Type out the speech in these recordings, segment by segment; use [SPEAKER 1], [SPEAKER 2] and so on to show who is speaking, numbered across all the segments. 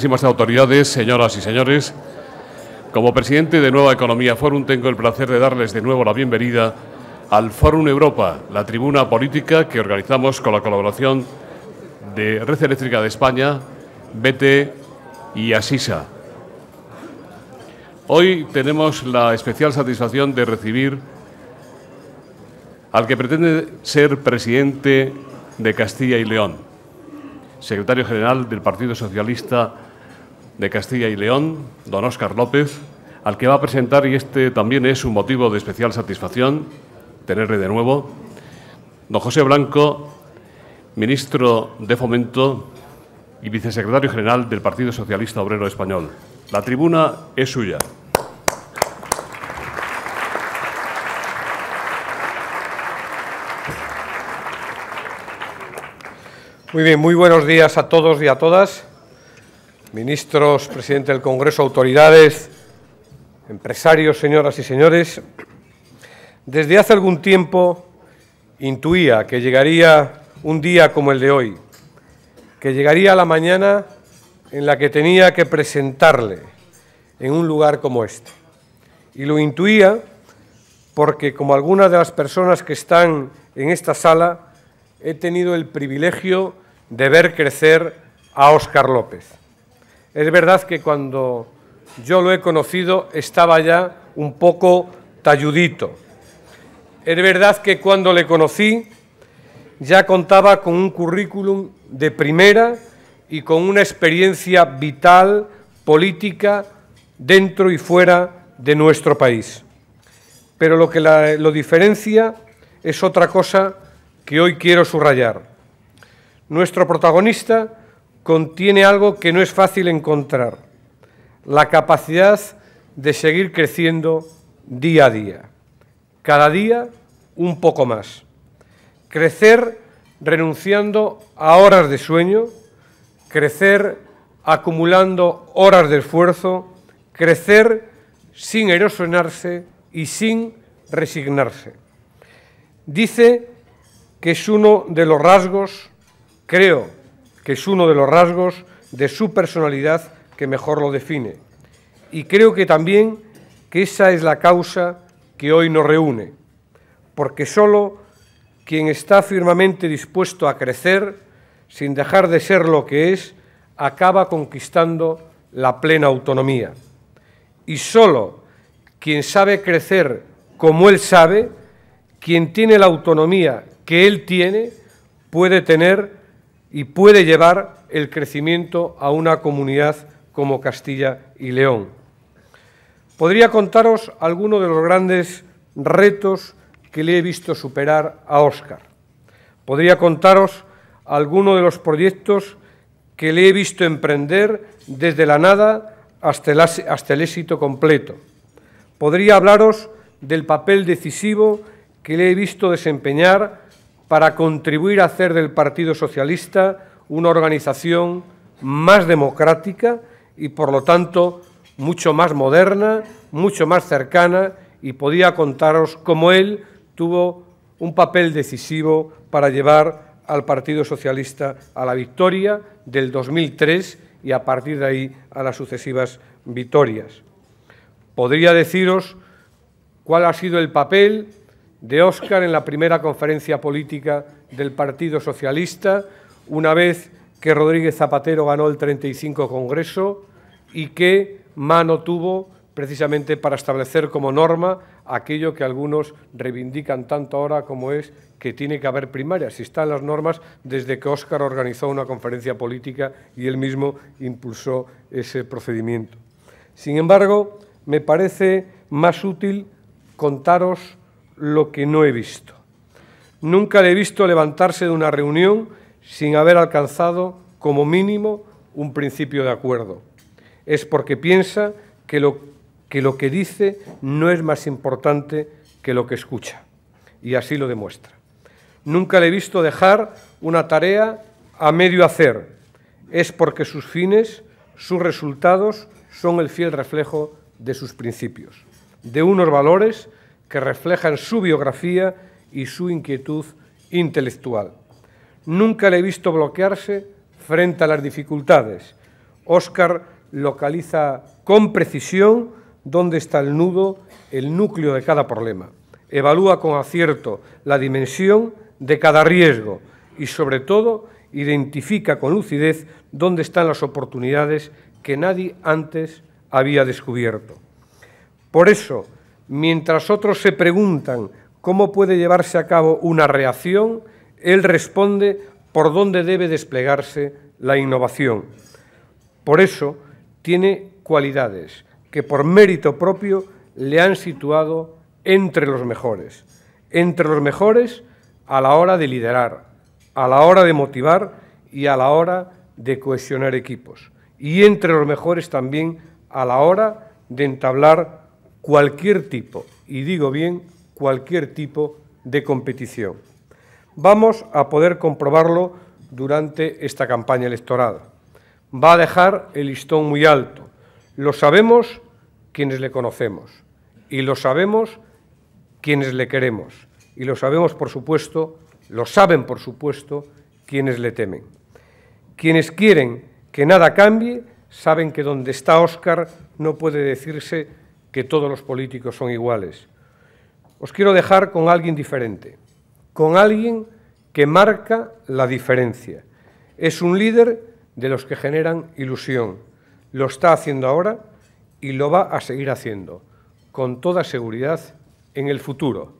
[SPEAKER 1] Excelentísimas autoridades, señoras y señores, como presidente de Nueva Economía Forum tengo el placer de darles de nuevo la bienvenida al Fórum Europa, la tribuna política que organizamos con la colaboración de Red Eléctrica de España, BT y Asisa. Hoy tenemos la especial satisfacción de recibir al que pretende ser presidente de Castilla y León, secretario general del Partido Socialista de Castilla y León, don Óscar López, al que va a presentar, y este también es un motivo de especial satisfacción, tenerle de nuevo, don José Blanco, ministro de Fomento y vicesecretario general del Partido Socialista Obrero Español. La tribuna es suya.
[SPEAKER 2] Muy bien, muy buenos días a todos y a todas, ministros, presidente del Congreso, autoridades, empresarios, señoras y señores. Desde hace algún tiempo intuía que llegaría un día como el de hoy, que llegaría la mañana en la que tenía que presentarle en un lugar como este. Y lo intuía porque, como algunas de las personas que están en esta sala, he tenido el privilegio de ver crecer a Óscar López. Es verdad que cuando yo lo he conocido estaba ya un poco talludito. Es verdad que cuando le conocí ya contaba con un currículum de primera y con una experiencia vital, política, dentro y fuera de nuestro país. Pero lo que lo diferencia es otra cosa que hoy quiero subrayar. Nuestro protagonista contiene algo que no es fácil encontrar: la capacidad de seguir creciendo día a día, cada día un poco más. Crecer renunciando a horas de sueño, crecer acumulando horas de esfuerzo, crecer sin erosionarse y sin resignarse. Dice que es uno de los rasgos, creo que es uno de los rasgos de su personalidad que mejor lo define. Y creo que también que esa es la causa que hoy nos reúne, porque solo quien está firmemente dispuesto a crecer, sin dejar de ser lo que es, acaba conquistando la plena autonomía. Y solo quien sabe crecer como él sabe, quien tiene la autonomía que él tiene, puede tener y puede llevar el crecimiento a una comunidad como Castilla y León. Podría contaros algunos de los grandes retos que le he visto superar a Óscar. Podría contaros algunos de los proyectos que le he visto emprender desde la nada hasta el éxito completo. Podría hablaros del papel decisivo que le he visto desempeñar para contribuir a hacer del Partido Socialista una organización más democrática y, por lo tanto, mucho más moderna, mucho más cercana, y podía contaros cómo él tuvo un papel decisivo para llevar al Partido Socialista a la victoria del 2003 y, a partir de ahí, a las sucesivas victorias. Podría deciros cuál ha sido el papel de Óscar en la primera conferencia política del Partido Socialista, una vez que Rodríguez Zapatero ganó el 35 Congreso y qué mano tuvo precisamente para establecer como norma aquello que algunos reivindican tanto ahora como es que tiene que haber primarias. Si están las normas desde que Óscar organizó una conferencia política y él mismo impulsó ese procedimiento. Sin embargo, me parece más útil contaros lo que no he visto. Nunca le he visto levantarse de una reunión sin haber alcanzado, como mínimo, un principio de acuerdo. Es porque piensa que lo que dice no es más importante que lo que escucha, y así lo demuestra. Nunca le he visto dejar una tarea a medio hacer. Es porque sus fines, sus resultados, son el fiel reflejo de sus principios, de unos valores que reflejan su biografía y su inquietud intelectual. Nunca le he visto bloquearse frente a las dificultades, Óscar localiza con precisión dónde está el nudo, el núcleo de cada problema. Evalúa con acierto la dimensión de cada riesgo y, sobre todo, identifica con lucidez dónde están las oportunidades que nadie antes había descubierto. Por eso, mientras otros se preguntan cómo puede llevarse a cabo una reacción, él responde por dónde debe desplegarse la innovación. Por eso, tiene cualidades que por mérito propio le han situado entre los mejores a la hora de liderar, a la hora de motivar y a la hora de cohesionar equipos, y entre los mejores también a la hora de entablar cualquier tipo, y digo bien, cualquier tipo de competición. Vamos a poder comprobarlo durante esta campaña electoral. Va a dejar el listón muy alto. Lo sabemos quienes le conocemos y lo sabemos quienes le queremos y lo sabemos, por supuesto, lo saben, por supuesto, quienes le temen. Quienes quieren que nada cambie saben que donde está Óscar no puede decirse que todos los políticos son iguales. Os quiero dejar con alguien diferente, con alguien que marca la diferencia. Es un líder de los que generan ilusión. Lo está haciendo ahora y lo va a seguir haciendo, con toda seguridad, en el futuro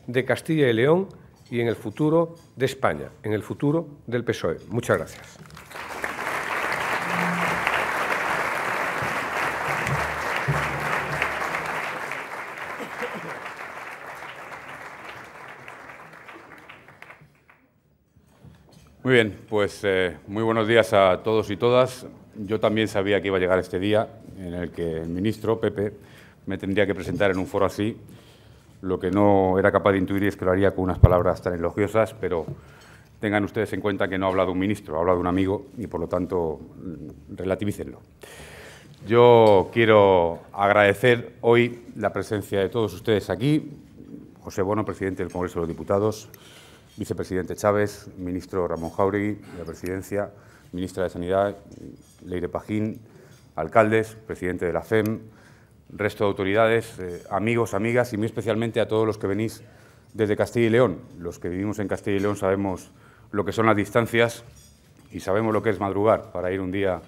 [SPEAKER 2] de Castilla y León y en el futuro de España, en el futuro del PSOE. Muchas gracias.
[SPEAKER 3] Muy bien, pues muy buenos días a todos y todas. Yo también sabía que iba a llegar este día en el que el ministro, Pepe, me tendría que presentar en un foro así. Lo que no era capaz de intuir es que lo haría con unas palabras tan elogiosas, pero tengan ustedes en cuenta que no ha hablado un ministro, ha hablado un amigo y, por lo tanto, relativícenlo. Yo quiero agradecer hoy la presencia de todos ustedes aquí. José Bono, presidente del Congreso de los Diputados, vicepresidente Chávez, ministro Ramón Jáuregui de la Presidencia, ministra de Sanidad, Leire Pajín, alcaldes, presidente de la FEM, resto de autoridades, amigos, amigas y muy especialmente a todos los que venís desde Castilla y León. Los que vivimos en Castilla y León sabemos lo que son las distancias y sabemos lo que es madrugar para ir un día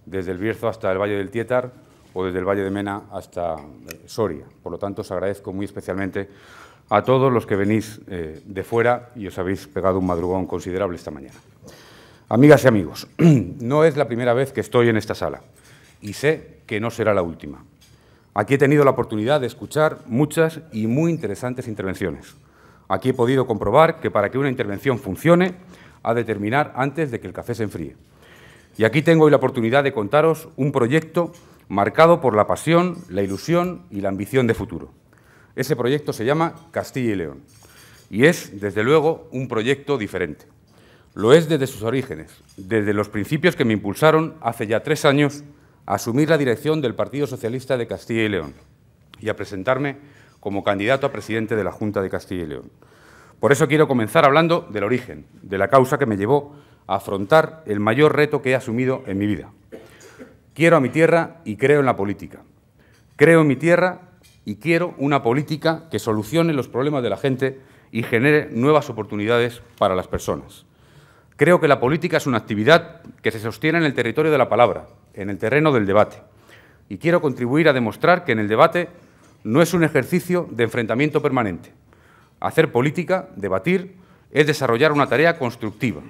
[SPEAKER 3] desde el Bierzo hasta el Valle del Tietar o desde el Valle de Mena hasta Soria. Por lo tanto, os agradezco muy especialmente a todos los que venís de fuera y os habéis pegado un madrugón considerable esta mañana. Amigas y amigos, no es la primera vez que estoy en esta sala y sé que no será la última. Aquí he tenido la oportunidad de escuchar muchas y muy interesantes intervenciones. Aquí he podido comprobar que para que una intervención funcione ha de terminar antes de que el café se enfríe. Y aquí tengo hoy la oportunidad de contaros un proyecto marcado por la pasión, la ilusión y la ambición de futuro. Ese proyecto se llama Castilla y León y es, desde luego, un proyecto diferente. Lo es desde sus orígenes, desde los principios que me impulsaron hace ya 3 años a asumir la dirección del Partido Socialista de Castilla y León y a presentarme como candidato a presidente de la Junta de Castilla y León. Por eso quiero comenzar hablando del origen, de la causa que me llevó a afrontar el mayor reto que he asumido en mi vida. Quiero a mi tierra y creo en la política. Creo en mi tierra y quiero una política que solucione los problemas de la gente y genere nuevas oportunidades para las personas. Creo que la política es una actividad que se sostiene en el territorio de la palabra, en el terreno del debate. Y quiero contribuir a demostrar que en el debate no es un ejercicio de enfrentamiento permanente. Hacer política, debatir, es desarrollar una tarea constructiva,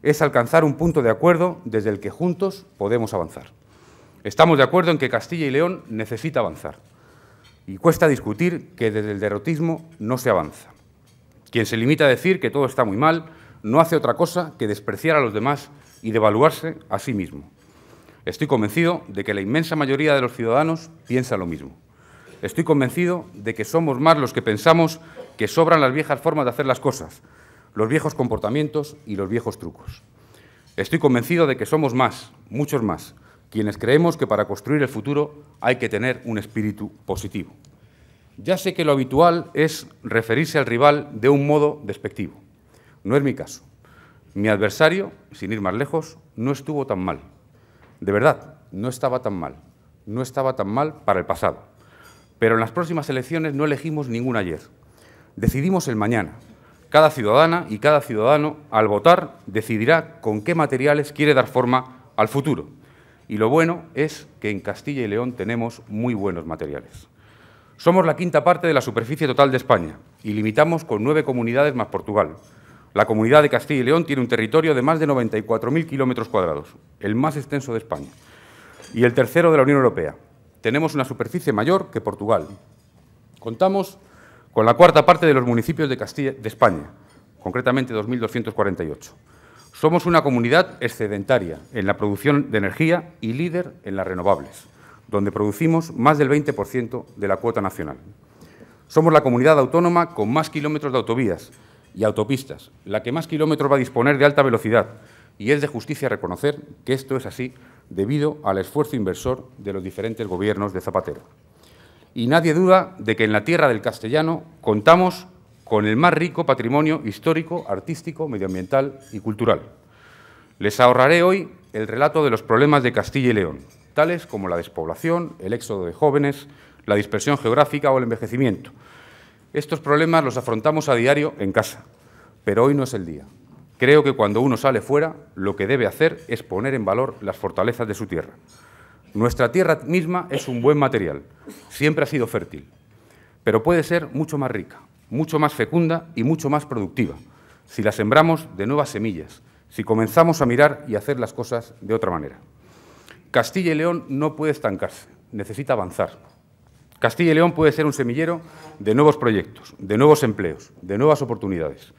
[SPEAKER 3] es alcanzar un punto de acuerdo desde el que juntos podemos avanzar. Estamos de acuerdo en que Castilla y León necesita avanzar. Y cuesta discutir que desde el derrotismo no se avanza. Quien se limita a decir que todo está muy mal no hace otra cosa que despreciar a los demás y devaluarse a sí mismo. Estoy convencido de que la inmensa mayoría de los ciudadanos piensa lo mismo. Estoy convencido de que somos más los que pensamos que sobran las viejas formas de hacer las cosas, los viejos comportamientos y los viejos trucos. Estoy convencido de que somos más, muchos más, quienes creemos que para construir el futuro hay que tener un espíritu positivo. Ya sé que lo habitual es referirse al rival de un modo despectivo. No es mi caso. Mi adversario, sin ir más lejos, no estuvo tan mal. De verdad, no estaba tan mal. No estaba tan mal para el pasado. Pero en las próximas elecciones no elegimos ningún ayer. Decidimos el mañana. Cada ciudadana y cada ciudadano, al votar, decidirá con qué materiales quiere dar forma al futuro. Y lo bueno es que en Castilla y León tenemos muy buenos materiales. Somos la quinta parte de la superficie total de España y limitamos con 9 comunidades más Portugal. La Comunidad de Castilla y León tiene un territorio de más de 94.000 kilómetros cuadrados, el más extenso de España, y el tercero de la Unión Europea. Tenemos una superficie mayor que Portugal. Contamos con la cuarta parte de los municipios de España, concretamente 2.248. Somos una comunidad excedentaria en la producción de energía y líder en las renovables, donde producimos más del 20% de la cuota nacional. Somos la comunidad autónoma con más kilómetros de autovías y autopistas, la que más kilómetros va a disponer de alta velocidad, y es de justicia reconocer que esto es así debido al esfuerzo inversor de los diferentes gobiernos de Zapatero. Y nadie duda de que en la tierra del castellano contamos con el más rico patrimonio histórico, artístico, medioambiental y cultural. Les ahorraré hoy el relato de los problemas de Castilla y León, tales como la despoblación, el éxodo de jóvenes, la dispersión geográfica o el envejecimiento. Estos problemas los afrontamos a diario en casa, pero hoy no es el día. Creo que cuando uno sale fuera, lo que debe hacer es poner en valor las fortalezas de su tierra. Nuestra tierra misma es un buen material, siempre ha sido fértil, pero puede ser mucho más rica, mucho más fecunda y mucho más productiva, si la sembramos de nuevas semillas, si comenzamos a mirar y hacer las cosas de otra manera. Castilla y León no puede estancarse, necesita avanzar. Castilla y León puede ser un semillero de nuevos proyectos, de nuevos empleos, de nuevas oportunidades.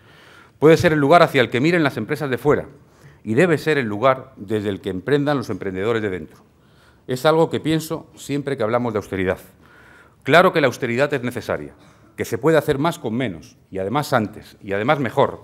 [SPEAKER 3] Puede ser el lugar hacia el que miren las empresas de fuera y debe ser el lugar desde el que emprendan los emprendedores de dentro. Es algo que pienso siempre que hablamos de austeridad. Claro que la austeridad es necesaria, que se puede hacer más con menos, y además antes, y además mejor.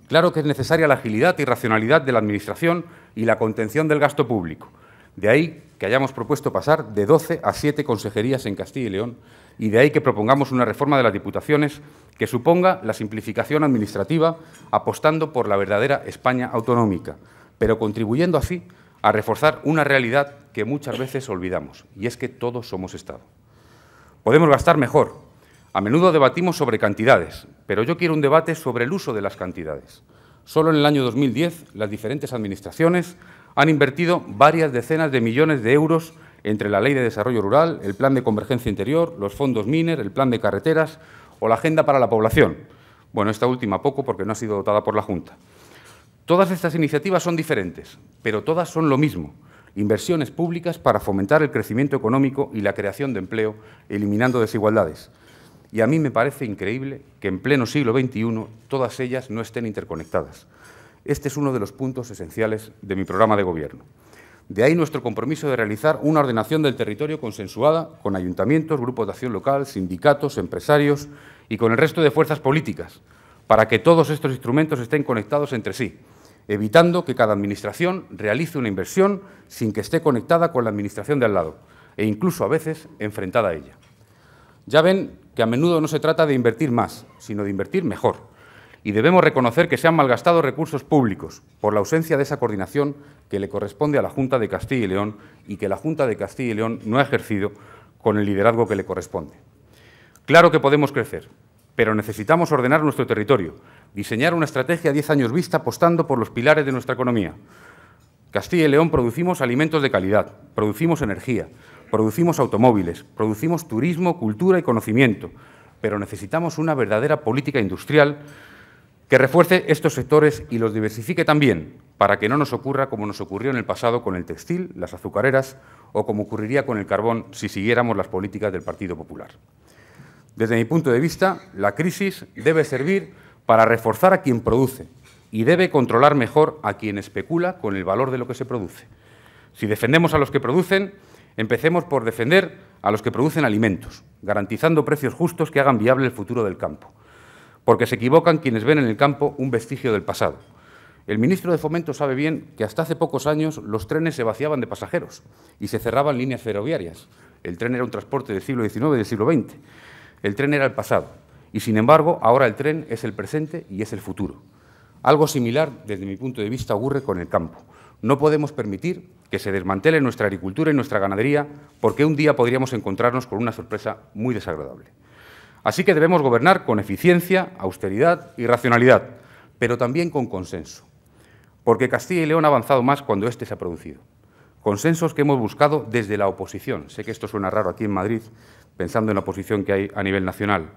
[SPEAKER 3] Claro que es necesaria la agilidad y racionalidad de la Administración y la contención del gasto público. De ahí que hayamos propuesto pasar de 12 a 7 consejerías en Castilla y León, y de ahí que propongamos una reforma de las Diputaciones que suponga la simplificación administrativa, apostando por la verdadera España autonómica, pero contribuyendo así a reforzar una realidad que muchas veces olvidamos, y es que todos somos Estado. Podemos gastar mejor. A menudo debatimos sobre cantidades, pero yo quiero un debate sobre el uso de las cantidades. Solo en el año 2010, las diferentes administraciones han invertido varias decenas de millones de euros entre la Ley de Desarrollo Rural, el Plan de Convergencia Interior, los fondos Miner, el Plan de Carreteras o la Agenda para la Población. Bueno, esta última poco porque no ha sido dotada por la Junta. Todas estas iniciativas son diferentes, pero todas son lo mismo: inversiones públicas para fomentar el crecimiento económico y la creación de empleo, eliminando desigualdades. Y a mí me parece increíble que en pleno siglo XXI todas ellas no estén interconectadas. Este es uno de los puntos esenciales de mi programa de Gobierno. De ahí nuestro compromiso de realizar una ordenación del territorio consensuada con ayuntamientos, grupos de acción local, sindicatos, empresarios y con el resto de fuerzas políticas, para que todos estos instrumentos estén conectados entre sí, evitando que cada administración realice una inversión sin que esté conectada con la administración de al lado, e incluso a veces enfrentada a ella. Ya ven que a menudo no se trata de invertir más, sino de invertir mejor. Y debemos reconocer que se han malgastado recursos públicos por la ausencia de esa coordinación que le corresponde a la Junta de Castilla y León y que la Junta de Castilla y León no ha ejercido con el liderazgo que le corresponde. Claro que podemos crecer, pero necesitamos ordenar nuestro territorio, diseñar una estrategia a 10 años vista apostando por los pilares de nuestra economía. Castilla y León producimos alimentos de calidad, producimos energía, producimos automóviles, producimos turismo, cultura y conocimiento, pero necesitamos una verdadera política industrial que refuerce estos sectores y los diversifique también, para que no nos ocurra como nos ocurrió en el pasado con el textil, las azucareras o como ocurriría con el carbón si siguiéramos las políticas del Partido Popular. Desde mi punto de vista, la crisis debe servir para reforzar a quien produce y debe controlar mejor a quien especula con el valor de lo que se produce. Si defendemos a los que producen, empecemos por defender a los que producen alimentos, garantizando precios justos que hagan viable el futuro del campo. Porque se equivocan quienes ven en el campo un vestigio del pasado. El ministro de Fomento sabe bien que hasta hace pocos años los trenes se vaciaban de pasajeros y se cerraban líneas ferroviarias. El tren era un transporte del siglo XIX y del siglo XX. El tren era el pasado y, sin embargo, ahora el tren es el presente y es el futuro. Algo similar, desde mi punto de vista, ocurre con el campo. No podemos permitir que se desmantele nuestra agricultura y nuestra ganadería porque un día podríamos encontrarnos con una sorpresa muy desagradable. Así que debemos gobernar con eficiencia, austeridad y racionalidad, pero también con consenso, porque Castilla y León ha avanzado más cuando éste se ha producido. Consensos que hemos buscado desde la oposición. Sé que esto suena raro aquí en Madrid, pensando en la oposición que hay a nivel nacional,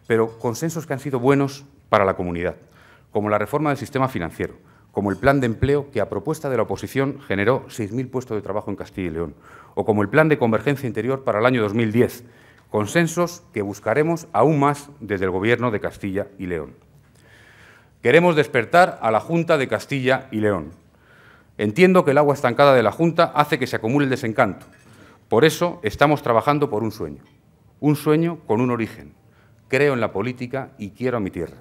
[SPEAKER 3] pero consensos que han sido buenos para la comunidad, como la reforma del sistema financiero, como el plan de empleo que, a propuesta de la oposición, generó 6.000 puestos de trabajo en Castilla y León, o como el plan de convergencia interior para el año 2010, consensos que buscaremos aún más desde el Gobierno de Castilla y León. Queremos despertar a la Junta de Castilla y León. Entiendo que el agua estancada de la Junta hace que se acumule el desencanto. Por eso estamos trabajando por un sueño con un origen. Creo en la política y quiero a mi tierra.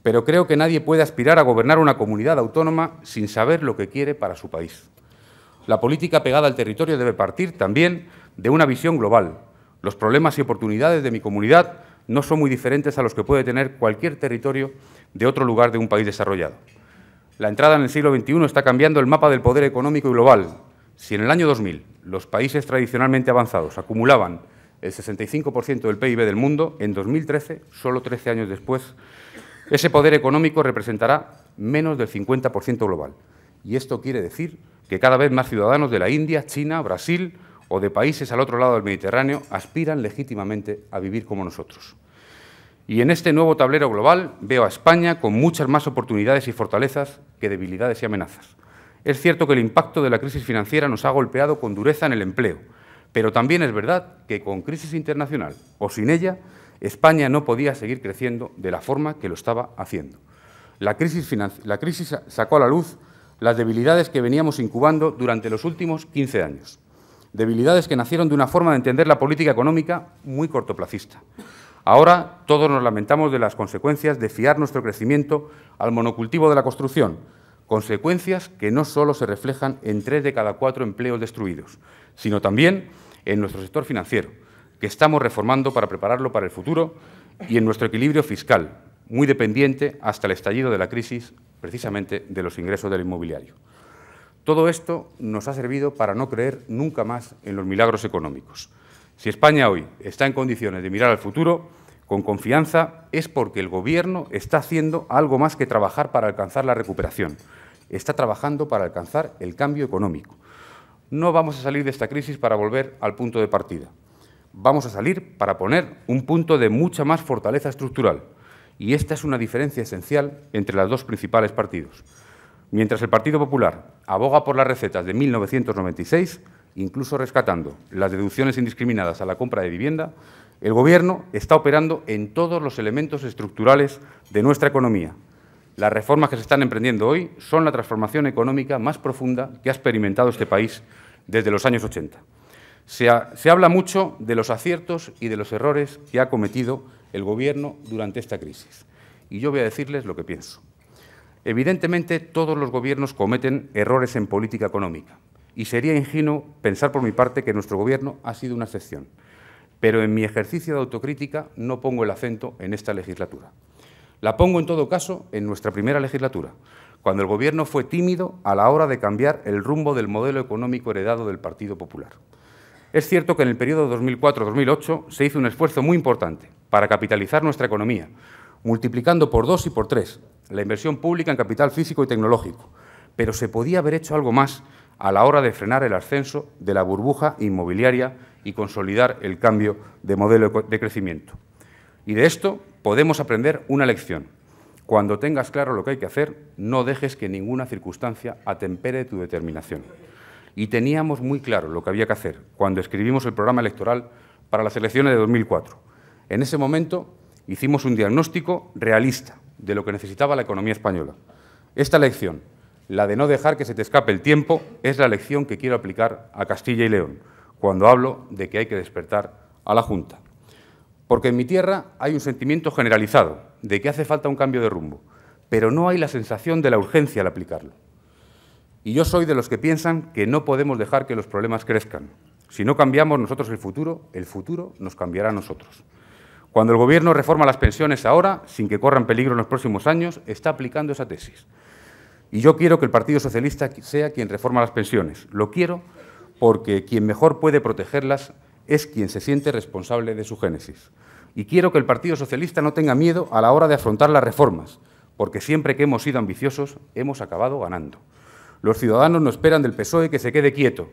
[SPEAKER 3] Pero creo que nadie puede aspirar a gobernar una comunidad autónoma sin saber lo que quiere para su país. La política pegada al territorio debe partir también de una visión global. Los problemas y oportunidades de mi comunidad no son muy diferentes a los que puede tener cualquier territorio de otro lugar de un país desarrollado. La entrada en el siglo XXI está cambiando el mapa del poder económico y global. Si en el año 2000 los países tradicionalmente avanzados acumulaban el 65% del PIB del mundo, en 2013, solo 13 años después, ese poder económico representará menos del 50% global. Y esto quiere decir que cada vez más ciudadanos de la India, China, Brasil o de países al otro lado del Mediterráneo aspiran legítimamente a vivir como nosotros. Y en este nuevo tablero global veo a España con muchas más oportunidades y fortalezas que debilidades y amenazas. Es cierto que el impacto de la crisis financiera nos ha golpeado con dureza en el empleo, pero también es verdad que con crisis internacional o sin ella, España no podía seguir creciendo de la forma que lo estaba haciendo. La crisis sacó a la luz las debilidades que veníamos incubando durante los últimos 15 años. Debilidades que nacieron de una forma de entender la política económica muy cortoplacista. Ahora todos nos lamentamos de las consecuencias de fiar nuestro crecimiento al monocultivo de la construcción, consecuencias que no solo se reflejan en 3 de cada 4 empleos destruidos, sino también en nuestro sector financiero, que estamos reformando para prepararlo para el futuro, y en nuestro equilibrio fiscal, muy dependiente hasta el estallido de la crisis, precisamente de los ingresos del inmobiliario. Todo esto nos ha servido para no creer nunca más en los milagros económicos. Si España hoy está en condiciones de mirar al futuro con confianza, es porque el Gobierno está haciendo algo más que trabajar para alcanzar la recuperación. Está trabajando para alcanzar el cambio económico. No vamos a salir de esta crisis para volver al punto de partida. Vamos a salir para poner un punto de mucha más fortaleza estructural. Y esta es una diferencia esencial entre los dos principales partidos. Mientras el Partido Popular aboga por las recetas de 1996, incluso rescatando las deducciones indiscriminadas a la compra de vivienda, el Gobierno está operando en todos los elementos estructurales de nuestra economía. Las reformas que se están emprendiendo hoy son la transformación económica más profunda que ha experimentado este país desde los años 80. Se habla mucho de los aciertos y de los errores que ha cometido el Gobierno durante esta crisis. Y yo voy a decirles lo que pienso. Evidentemente, todos los gobiernos cometen errores en política económica. Y sería ingenuo pensar por mi parte que nuestro Gobierno ha sido una excepción. Pero en mi ejercicio de autocrítica no pongo el acento en esta legislatura. La pongo, en todo caso, en nuestra primera legislatura, cuando el Gobierno fue tímido a la hora de cambiar el rumbo del modelo económico heredado del Partido Popular. Es cierto que en el periodo 2004-2008 se hizo un esfuerzo muy importante para capitalizar nuestra economía, multiplicando por 2 y por 3 la inversión pública en capital físico y tecnológico, pero se podía haber hecho algo más a la hora de frenar el ascenso de la burbuja inmobiliaria y consolidar el cambio de modelo de crecimiento. Y de esto podemos aprender una lección. Cuando tengas claro lo que hay que hacer, no dejes que ninguna circunstancia atempere tu determinación. Y teníamos muy claro lo que había que hacer cuando escribimos el programa electoral para las elecciones de 2004. En ese momento hicimos un diagnóstico realista de lo que necesitaba la economía española. Esta lección, la de no dejar que se te escape el tiempo, es la lección que quiero aplicar a Castilla y León, cuando hablo de que hay que despertar a la Junta. Porque en mi tierra hay un sentimiento generalizado de que hace falta un cambio de rumbo, pero no hay la sensación de la urgencia al aplicarlo. Y yo soy de los que piensan que no podemos dejar que los problemas crezcan. Si no cambiamos nosotros el futuro nos cambiará a nosotros. Cuando el Gobierno reforma las pensiones ahora, sin que corran peligro en los próximos años, está aplicando esa tesis. Y yo quiero que el Partido Socialista sea quien reforma las pensiones. Lo quiero porque quien mejor puede protegerlas es quien se siente responsable de su génesis. Y quiero que el Partido Socialista no tenga miedo a la hora de afrontar las reformas, porque siempre que hemos sido ambiciosos hemos acabado ganando. Los ciudadanos no esperan del PSOE que se quede quieto.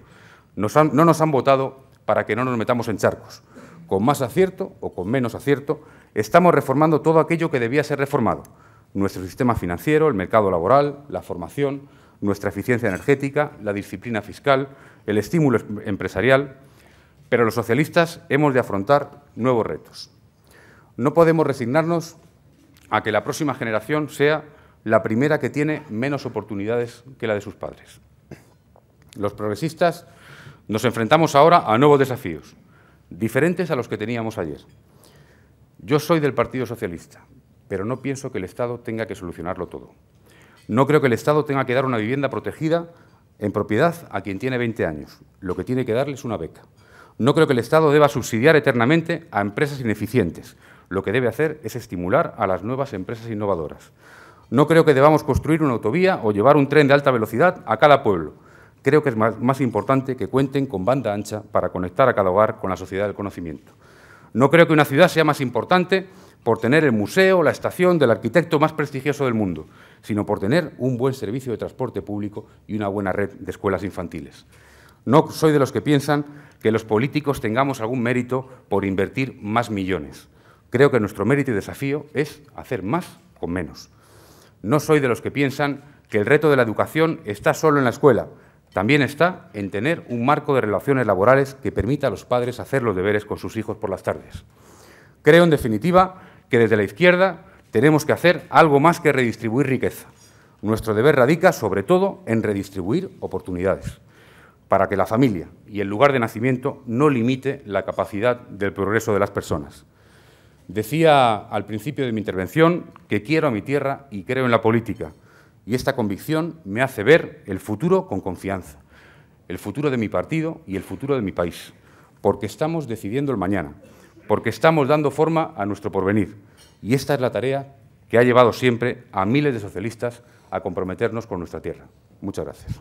[SPEAKER 3] No nos han votado para que no nos metamos en charcos. Con más acierto o con menos acierto, estamos reformando todo aquello que debía ser reformado. Nuestro sistema financiero, el mercado laboral, la formación, nuestra eficiencia energética, la disciplina fiscal, el estímulo empresarial. Pero los socialistas hemos de afrontar nuevos retos. No podemos resignarnos a que la próxima generación sea la primera que tiene menos oportunidades que la de sus padres. Los progresistas nos enfrentamos ahora a nuevos desafíos, diferentes a los que teníamos ayer. Yo soy del Partido Socialista, pero no pienso que el Estado tenga que solucionarlo todo. No creo que el Estado tenga que dar una vivienda protegida en propiedad a quien tiene 20 años. Lo que tiene que darle es una beca. No creo que el Estado deba subsidiar eternamente a empresas ineficientes. Lo que debe hacer es estimular a las nuevas empresas innovadoras. No creo que debamos construir una autovía o llevar un tren de alta velocidad a cada pueblo. Creo que es más importante que cuenten con banda ancha para conectar a cada hogar con la sociedad del conocimiento. No creo que una ciudad sea más importante por tener el museo, la estación del arquitecto más prestigioso del mundo, sino por tener un buen servicio de transporte público y una buena red de escuelas infantiles. No soy de los que piensan que los políticos tengamos algún mérito por invertir más millones. Creo que nuestro mérito y desafío es hacer más con menos. No soy de los que piensan que el reto de la educación está solo en la escuela. También está en tener un marco de relaciones laborales que permita a los padres hacer los deberes con sus hijos por las tardes. Creo, en definitiva, que desde la izquierda tenemos que hacer algo más que redistribuir riqueza. Nuestro deber radica, sobre todo, en redistribuir oportunidades, para que la familia y el lugar de nacimiento no limite la capacidad del progreso de las personas. Decía al principio de mi intervención que quiero a mi tierra y creo en la política, y esta convicción me hace ver el futuro con confianza, el futuro de mi partido y el futuro de mi país, porque estamos decidiendo el mañana, porque estamos dando forma a nuestro porvenir, y esta es la tarea que ha llevado siempre a miles de socialistas a comprometernos con nuestra tierra. Muchas gracias.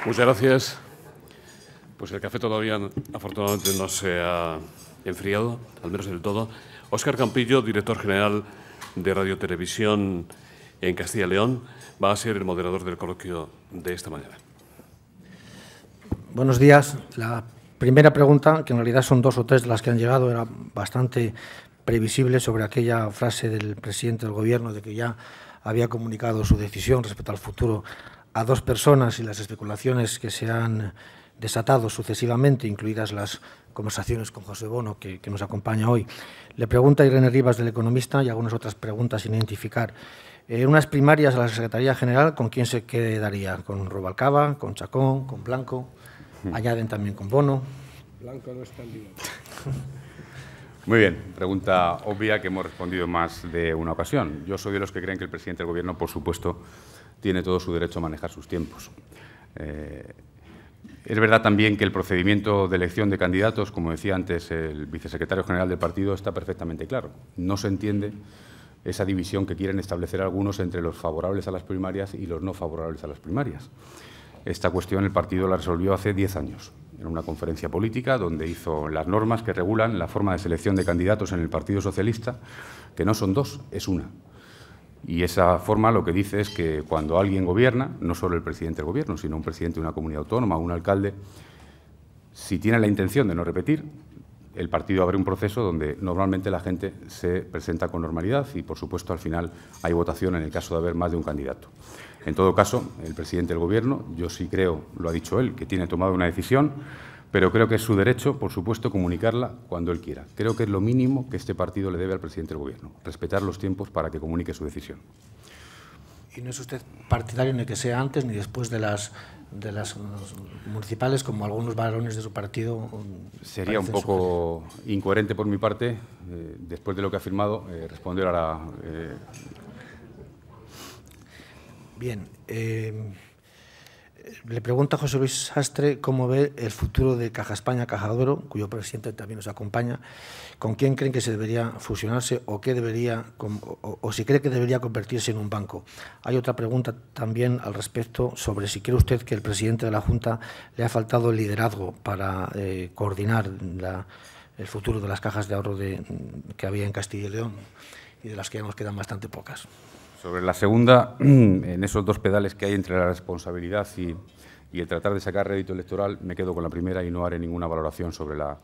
[SPEAKER 1] Muchas gracias. Pues el café todavía, afortunadamente, no se ha enfriado, al menos del todo. Óscar Campillo, director general de Radio Televisión en Castilla y León, va a ser el moderador del coloquio de esta mañana.
[SPEAKER 4] Buenos días. La primera pregunta, que en realidad son dos o tres de las que han llegado, era bastante previsible sobre aquella frase del presidente del Gobierno de que ya había comunicado su decisión respecto al futuro a dos personas y las especulaciones que se han desatado sucesivamente, incluidas las conversaciones con José Bono, que nos acompaña hoy. Le pregunta Irene Rivas, del Economista, y algunas otras preguntas sin identificar. En unas primarias a la Secretaría General, ¿con quién se quedaría? ¿Con Rubalcaba, con Chacón, con Blanco? Añaden también con Bono.
[SPEAKER 2] Blanco no es candidato.
[SPEAKER 3] Muy bien, pregunta obvia que hemos respondido en más de una ocasión. Yo soy de los que creen que el presidente del Gobierno, por supuesto, tiene todo su derecho a manejar sus tiempos. Es verdad también que el procedimiento de elección de candidatos, como decía antes el vicesecretario general del partido, está perfectamente claro. No se entiende esa división que quieren establecer algunos entre los favorables a las primarias y los no favorables a las primarias. Esta cuestión el partido la resolvió hace 10 años, en una conferencia política donde hizo las normas que regulan la forma de selección de candidatos en el Partido Socialista, que no son dos, es una. Y esa forma lo que dice es que cuando alguien gobierna, no solo el presidente del Gobierno, sino un presidente de una comunidad autónoma, un alcalde, si tiene la intención de no repetir, el partido abre un proceso donde normalmente la gente se presenta con normalidad y, por supuesto, al final hay votación en el caso de haber más de un candidato. En todo caso, el presidente del Gobierno, yo sí creo, lo ha dicho él, que tiene tomado una decisión, pero creo que es su derecho, por supuesto, comunicarla cuando él quiera. Creo que es lo mínimo que este partido le debe al presidente del Gobierno, respetar los tiempos para que comunique su decisión.
[SPEAKER 4] ¿Y no es usted partidario ni que sea antes ni después de las municipales, como algunos varones de su partido?
[SPEAKER 3] Sería un poco incoherente por mi parte, después de lo que ha afirmado, responder ahora.
[SPEAKER 4] Bien. Le pregunta a José Luis Sastre cómo ve el futuro de Caja España, Caja Duero, cuyo presidente también nos acompaña. ¿Con quién creen que se debería fusionarse o si cree que debería convertirse en un banco? Hay otra pregunta también al respecto sobre si cree usted que el presidente de la Junta le ha faltado el liderazgo para coordinar el futuro de las cajas de ahorro que había en Castilla y León y de las que ya nos quedan bastante pocas.
[SPEAKER 3] Sobre la segunda, en esos dos pedales que hay entre la responsabilidad y el tratar de sacar rédito electoral, me quedo con la primera y no haré ninguna valoración sobre la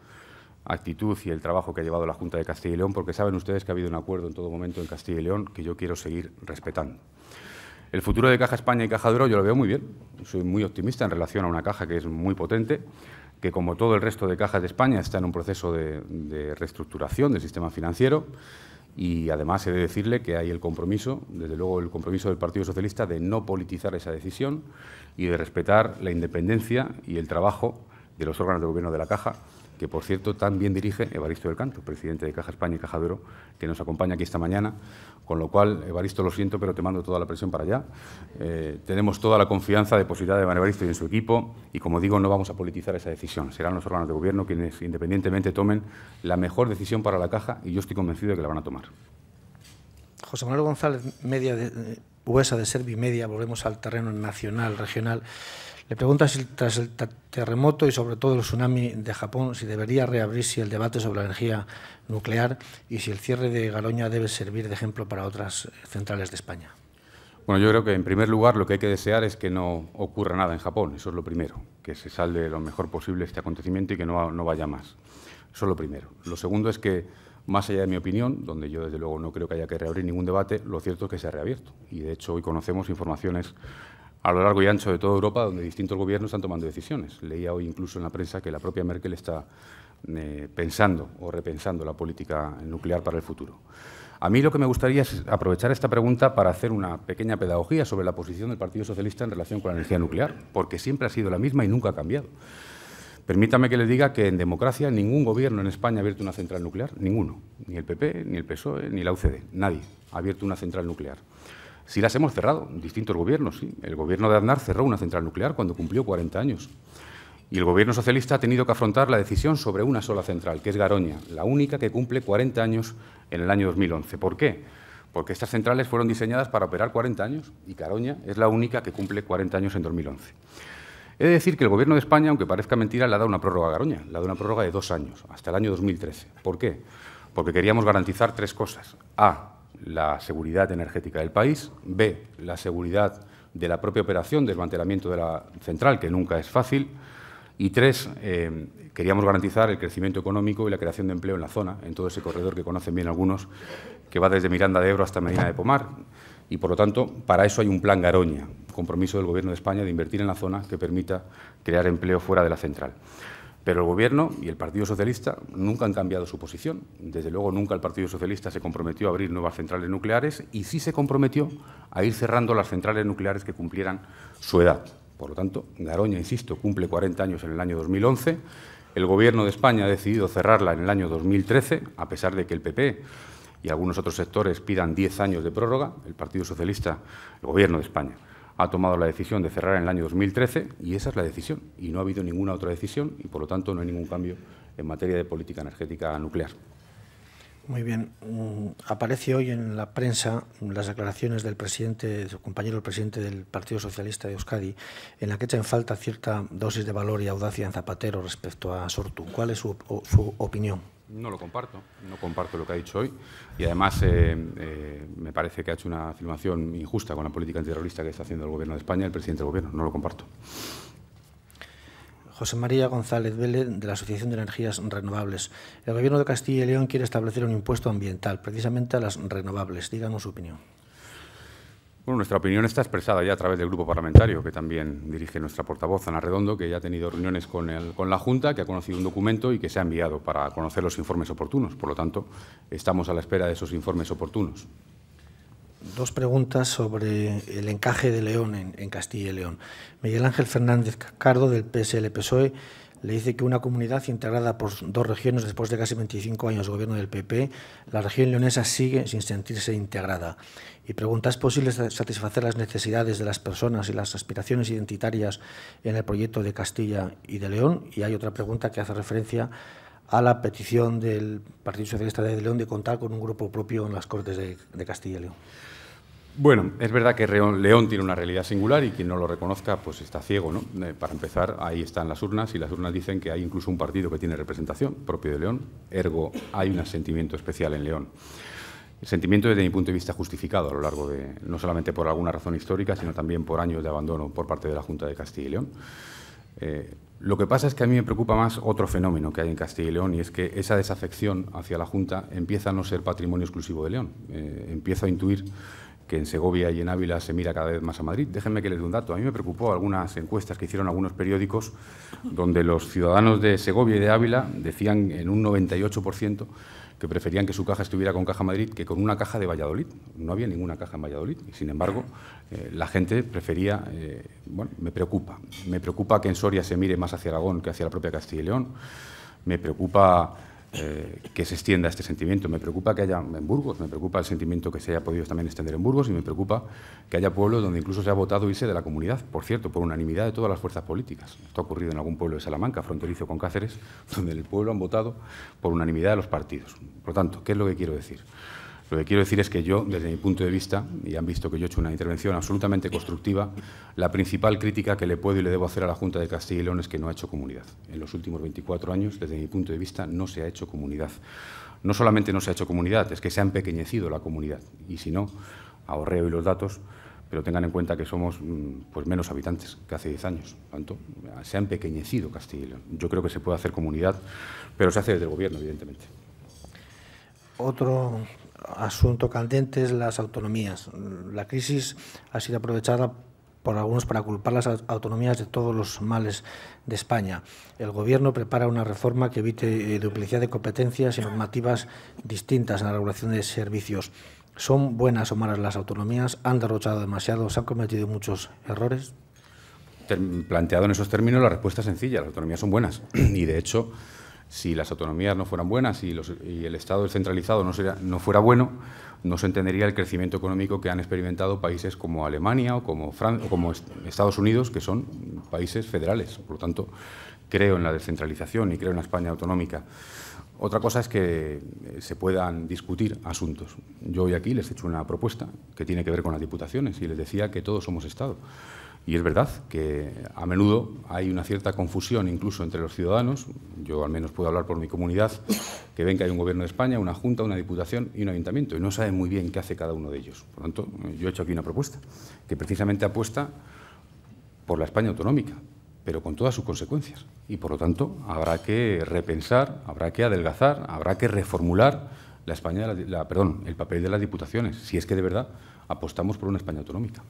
[SPEAKER 3] actitud y el trabajo que ha llevado la Junta de Castilla y León, porque saben ustedes que ha habido un acuerdo en todo momento en Castilla y León que yo quiero seguir respetando. El futuro de Caja España y Caja Duero yo lo veo muy bien. Soy muy optimista en relación a una caja que es muy potente, que como todo el resto de cajas de España está en un proceso de reestructuración del sistema financiero. Y además he de decirle que hay el compromiso, desde luego el compromiso del Partido Socialista, de no politizar esa decisión y de respetar la independencia y el trabajo de los órganos de gobierno de la Caja, que por cierto también dirige Evaristo del Canto, presidente de Caja España y Caja Duero, que nos acompaña aquí esta mañana, con lo cual, Evaristo, lo siento, pero te mando toda la presión para allá. Tenemos toda la confianza depositada en Evaristo y en su equipo y, como digo, no vamos a politizar esa decisión. Serán los órganos de gobierno quienes independientemente tomen la mejor decisión para la Caja y yo estoy convencido de que la van a tomar.
[SPEAKER 4] José Manuel González, Buesa de Servimedia, volvemos al terreno nacional, regional. Le pregunta si tras el terremoto y sobre todo el tsunami de Japón, si debería reabrirse el debate sobre la energía nuclear y si el cierre de Garoña debe servir de ejemplo para otras centrales de España.
[SPEAKER 3] Bueno, yo creo que en primer lugar lo que hay que desear es que no ocurra nada en Japón, eso es lo primero, que se salve lo mejor posible este acontecimiento y que no vaya más. Eso es lo primero. Lo segundo es que, más allá de mi opinión, donde yo desde luego no creo que haya que reabrir ningún debate, lo cierto es que se ha reabierto. Y de hecho hoy conocemos informaciones a lo largo y ancho de toda Europa donde distintos gobiernos están tomando decisiones. Leía hoy incluso en la prensa que la propia Merkel está pensando o repensando la política nuclear para el futuro. A mí lo que me gustaría es aprovechar esta pregunta para hacer una pequeña pedagogía sobre la posición del Partido Socialista en relación con la energía nuclear, porque siempre ha sido la misma y nunca ha cambiado. Permítame que les diga que en democracia ningún gobierno en España ha abierto una central nuclear, ninguno, ni el PP, ni el PSOE, ni la UCD, nadie ha abierto una central nuclear. Sí las hemos cerrado, distintos gobiernos, sí. El gobierno de Aznar cerró una central nuclear cuando cumplió 40 años. Y el gobierno socialista ha tenido que afrontar la decisión sobre una sola central, que es Garoña, la única que cumple 40 años en el año 2011. ¿Por qué? Porque estas centrales fueron diseñadas para operar 40 años y Garoña es la única que cumple 40 años en 2011. He de decir que el Gobierno de España, aunque parezca mentira, le ha dado una prórroga a Garoña, le ha dado una prórroga de 2 años, hasta el año 2013. ¿Por qué? Porque queríamos garantizar 3 cosas. A, la seguridad energética del país. B, la seguridad de la propia operación, desmantelamiento de la central, que nunca es fácil. Y 3, queríamos garantizar el crecimiento económico y la creación de empleo en la zona, en todo ese corredor que conocen bien algunos, que va desde Miranda de Ebro hasta Medina de Pomar. Y, por lo tanto, para eso hay un plan Garoña, compromiso del Gobierno de España de invertir en la zona que permita crear empleo fuera de la central. Pero el Gobierno y el Partido Socialista nunca han cambiado su posición. Desde luego, nunca el Partido Socialista se comprometió a abrir nuevas centrales nucleares y sí se comprometió a ir cerrando las centrales nucleares que cumplieran su edad. Por lo tanto, Garoña, insisto, cumple 40 años en el año 2011. El Gobierno de España ha decidido cerrarla en el año 2013, a pesar de que el PP y algunos otros sectores pidan 10 años de prórroga. El Partido Socialista, el Gobierno de España, ha tomado la decisión de cerrar en el año 2013 y esa es la decisión. Y no ha habido ninguna otra decisión y, por lo tanto, no hay ningún cambio en materia de política energética nuclear.
[SPEAKER 4] Muy bien. Aparece hoy en la prensa las declaraciones del presidente, su compañero, el presidente del Partido Socialista de Euskadi, en la que echa en falta cierta dosis de valor y audacia en Zapatero respecto a Sortu. ¿Cuál es su opinión?
[SPEAKER 3] No lo comparto, no comparto lo que ha dicho hoy y además me parece que ha hecho una afirmación injusta con la política antiterrorista que está haciendo el Gobierno de España, el presidente del Gobierno. No lo comparto.
[SPEAKER 4] José María González Vélez, de la Asociación de Energías Renovables. El Gobierno de Castilla y León quiere establecer un impuesto ambiental, precisamente a las renovables. Díganos su opinión.
[SPEAKER 3] Bueno, nuestra opinión está expresada ya a través del grupo parlamentario, que también dirige nuestra portavoz, Ana Redondo, que ya ha tenido reuniones con la Junta, que ha conocido un documento y que se ha enviado para conocer los informes oportunos. Por lo tanto, estamos a la espera de esos informes oportunos.
[SPEAKER 4] Dos preguntas sobre el encaje de León en Castilla y León. Miguel Ángel Fernández Cardo, del PSL-PSOE, le dice que una comunidad integrada por dos regiones después de casi 25 años de gobierno del PP, la región leonesa sigue sin sentirse integrada. Y pregunta, ¿es posible satisfacer las necesidades de las personas y las aspiraciones identitarias en el proyecto de Castilla y de León? Y hay otra pregunta que hace referencia a la petición del Partido Socialista de León de contar con un grupo propio en las Cortes de Castilla y León.
[SPEAKER 3] Bueno, es verdad que León tiene una realidad singular y quien no lo reconozca pues está ciego, ¿no? Para empezar, ahí están las urnas y las urnas dicen que hay incluso un partido que tiene representación propio de León, ergo hay un sentimiento especial en León. El sentimiento desde mi punto de vista justificado a lo largo de, no solamente por alguna razón histórica, sino también por años de abandono por parte de la Junta de Castilla y León. Lo que pasa es que a mí me preocupa más otro fenómeno que hay en Castilla y León y es que esa desafección hacia la Junta empieza a no ser patrimonio exclusivo de León. Empiezo a intuir que en Segovia y en Ávila se mira cada vez más a Madrid. Déjenme que les dé un dato. A mí me preocupó algunas encuestas que hicieron algunos periódicos donde los ciudadanos de Segovia y de Ávila decían en un 98% que preferían que su caja estuviera con Caja Madrid que con una caja de Valladolid. No había ninguna caja en Valladolid y, sin embargo, la gente prefería... bueno, me preocupa que en Soria se mire más hacia Aragón que hacia la propia Castilla y León. Me preocupa que se extienda este sentimiento. Me preocupa que haya en Burgos, me preocupa el sentimiento que se haya podido también extender en Burgos y me preocupa que haya pueblos donde incluso se ha votado irse de la comunidad, por cierto, por unanimidad de todas las fuerzas políticas. Esto ha ocurrido en algún pueblo de Salamanca, fronterizo con Cáceres, donde el pueblo han votado por unanimidad de los partidos. Por lo tanto, ¿qué es lo que quiero decir? Lo que quiero decir es que yo, desde mi punto de vista, y han visto que yo he hecho una intervención absolutamente constructiva, la principal crítica que le puedo y le debo hacer a la Junta de Castilla y León es que no ha hecho comunidad. En los últimos 24 años, desde mi punto de vista, no se ha hecho comunidad. No solamente no se ha hecho comunidad, es que se ha empequeñecido la comunidad. Y si no, ahorreo y los datos, pero tengan en cuenta que somos pues, menos habitantes que hace 10 años. Por tanto, se ha empequeñecido Castilla y León. Yo creo que se puede hacer comunidad, pero se hace desde el Gobierno, evidentemente.
[SPEAKER 4] Otro asunto candente es las autonomías. La crisis ha sido aprovechada por algunos para culpar las autonomías de todos los males de España. El Gobierno prepara una reforma que evite duplicidad de competencias y normativas distintas en la regulación de servicios. ¿Son buenas o malas las autonomías? ¿Han derrochado demasiado? ¿Se han cometido muchos errores?
[SPEAKER 3] Planteado en esos términos, la respuesta es sencilla. Las autonomías son buenas y, de hecho, si las autonomías no fueran buenas y el Estado descentralizado no fuera bueno, no se entendería el crecimiento económico que han experimentado países como Alemania o como Estados Unidos, que son países federales. Por lo tanto, creo en la descentralización y creo en la España autonómica. Otra cosa es que se puedan discutir asuntos. Yo hoy aquí les he hecho una propuesta que tiene que ver con las diputaciones y les decía que todos somos Estado. Y es verdad que a menudo hay una cierta confusión incluso entre los ciudadanos, yo al menos puedo hablar por mi comunidad, que ven que hay un Gobierno de España, una Junta, una Diputación y un Ayuntamiento y no saben muy bien qué hace cada uno de ellos. Por lo tanto, yo he hecho aquí una propuesta que precisamente apuesta por la España autonómica, pero con todas sus consecuencias. Y por lo tanto, habrá que repensar, habrá que adelgazar, habrá que reformular el papel de las diputaciones, si es que de verdad apostamos por una España autonómica.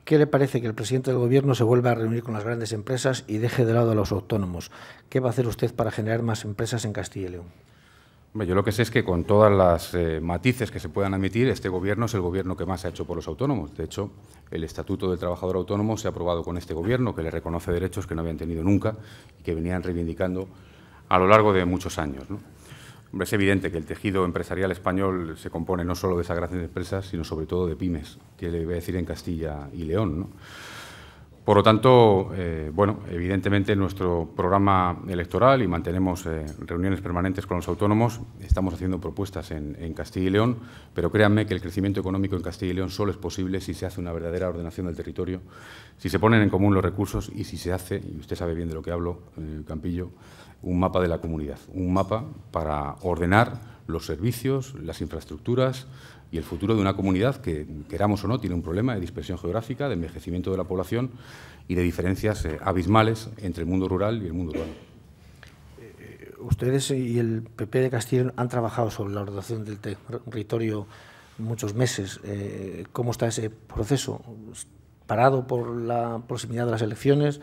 [SPEAKER 4] ¿Qué le parece que el presidente del Gobierno se vuelva a reunir con las grandes empresas y deje de lado a los autónomos? ¿Qué va a hacer usted para generar más empresas en Castilla y León?
[SPEAKER 3] Yo lo que sé es que con todas las matices que se puedan admitir, este Gobierno es el Gobierno que más ha hecho por los autónomos. De hecho, el Estatuto del Trabajador Autónomo se ha aprobado con este Gobierno, que le reconoce derechos que no habían tenido nunca y que venían reivindicando a lo largo de muchos años, ¿no? Hombre, es evidente que el tejido empresarial español se compone no solo de esas grandes empresas, sino sobre todo de pymes, que le voy a decir en Castilla y León, ¿no? Por lo tanto, bueno, evidentemente en nuestro programa electoral y mantenemos reuniones permanentes con los autónomos, estamos haciendo propuestas en Castilla y León, pero créanme que el crecimiento económico en Castilla y León solo es posible si se hace una verdadera ordenación del territorio, si se ponen en común los recursos y si se hace, y usted sabe bien de lo que hablo, Campillo, un mapa de la comunidad, un mapa para ordenar los servicios, las infraestructuras y el futuro de una comunidad que, queramos o no, tiene un problema de dispersión geográfica, de envejecimiento de la población y de diferencias abismales entre el mundo rural y el mundo urbano.
[SPEAKER 4] Ustedes y el PP de Castilla y León han trabajado sobre la ordenación del territorio muchos meses. ¿Cómo está ese proceso? ¿Parado por la proximidad de las elecciones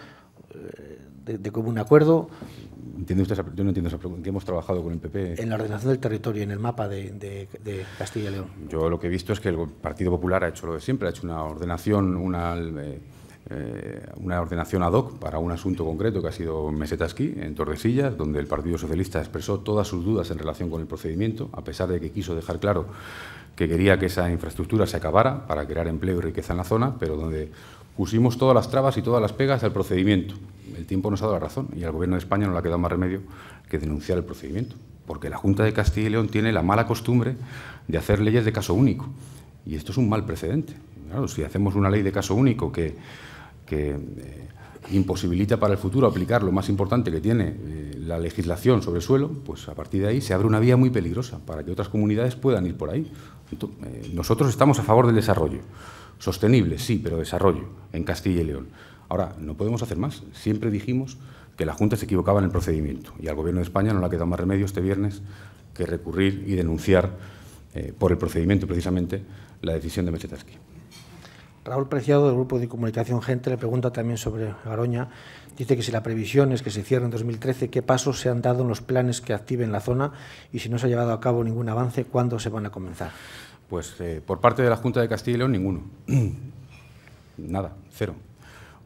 [SPEAKER 4] de común acuerdo.
[SPEAKER 3] ¿Entiende usted yo no entiendo esa pregunta. ¿Que hemos trabajado con el PP?
[SPEAKER 4] En la ordenación del territorio, en el mapa de Castilla y León.
[SPEAKER 3] Yo lo que he visto es que el Partido Popular ha hecho lo de siempre, ha hecho una ordenación, una ordenación ad hoc para un asunto concreto que ha sido Mesetasquí, en Tordesillas, donde el Partido Socialista expresó todas sus dudas en relación con el procedimiento, a pesar de que quiso dejar claro que quería que esa infraestructura se acabara para crear empleo y riqueza en la zona, pero donde pusimos todas las trabas y todas las pegas al procedimiento. El tiempo nos ha dado la razón y al Gobierno de España no le ha quedado más remedio que denunciar el procedimiento, porque la Junta de Castilla y León tiene la mala costumbre de hacer leyes de caso único, y esto es un mal precedente. Claro, si hacemos una ley de caso único que imposibilita para el futuro aplicar lo más importante que tiene la legislación sobre suelo, pues a partir de ahí se abre una vía muy peligrosa para que otras comunidades puedan ir por ahí. Nosotros estamos a favor del desarrollo, sostenible, sí, pero desarrollo en Castilla y León. Ahora, no podemos hacer más. Siempre dijimos que la Junta se equivocaba en el procedimiento y al Gobierno de España no le ha quedado más remedio este viernes que recurrir y denunciar por el procedimiento, precisamente, la decisión de Mesetasquí.
[SPEAKER 4] Raúl Preciado, del Grupo de Comunicación Gente, le pregunta también sobre Garoña. Dice que si la previsión es que se cierre en 2013, ¿qué pasos se han dado en los planes que activen la zona? Y si no se ha llevado a cabo ningún avance, ¿cuándo se van a comenzar?
[SPEAKER 3] Pues por parte de la Junta de Castilla y León, ninguno. Nada, cero.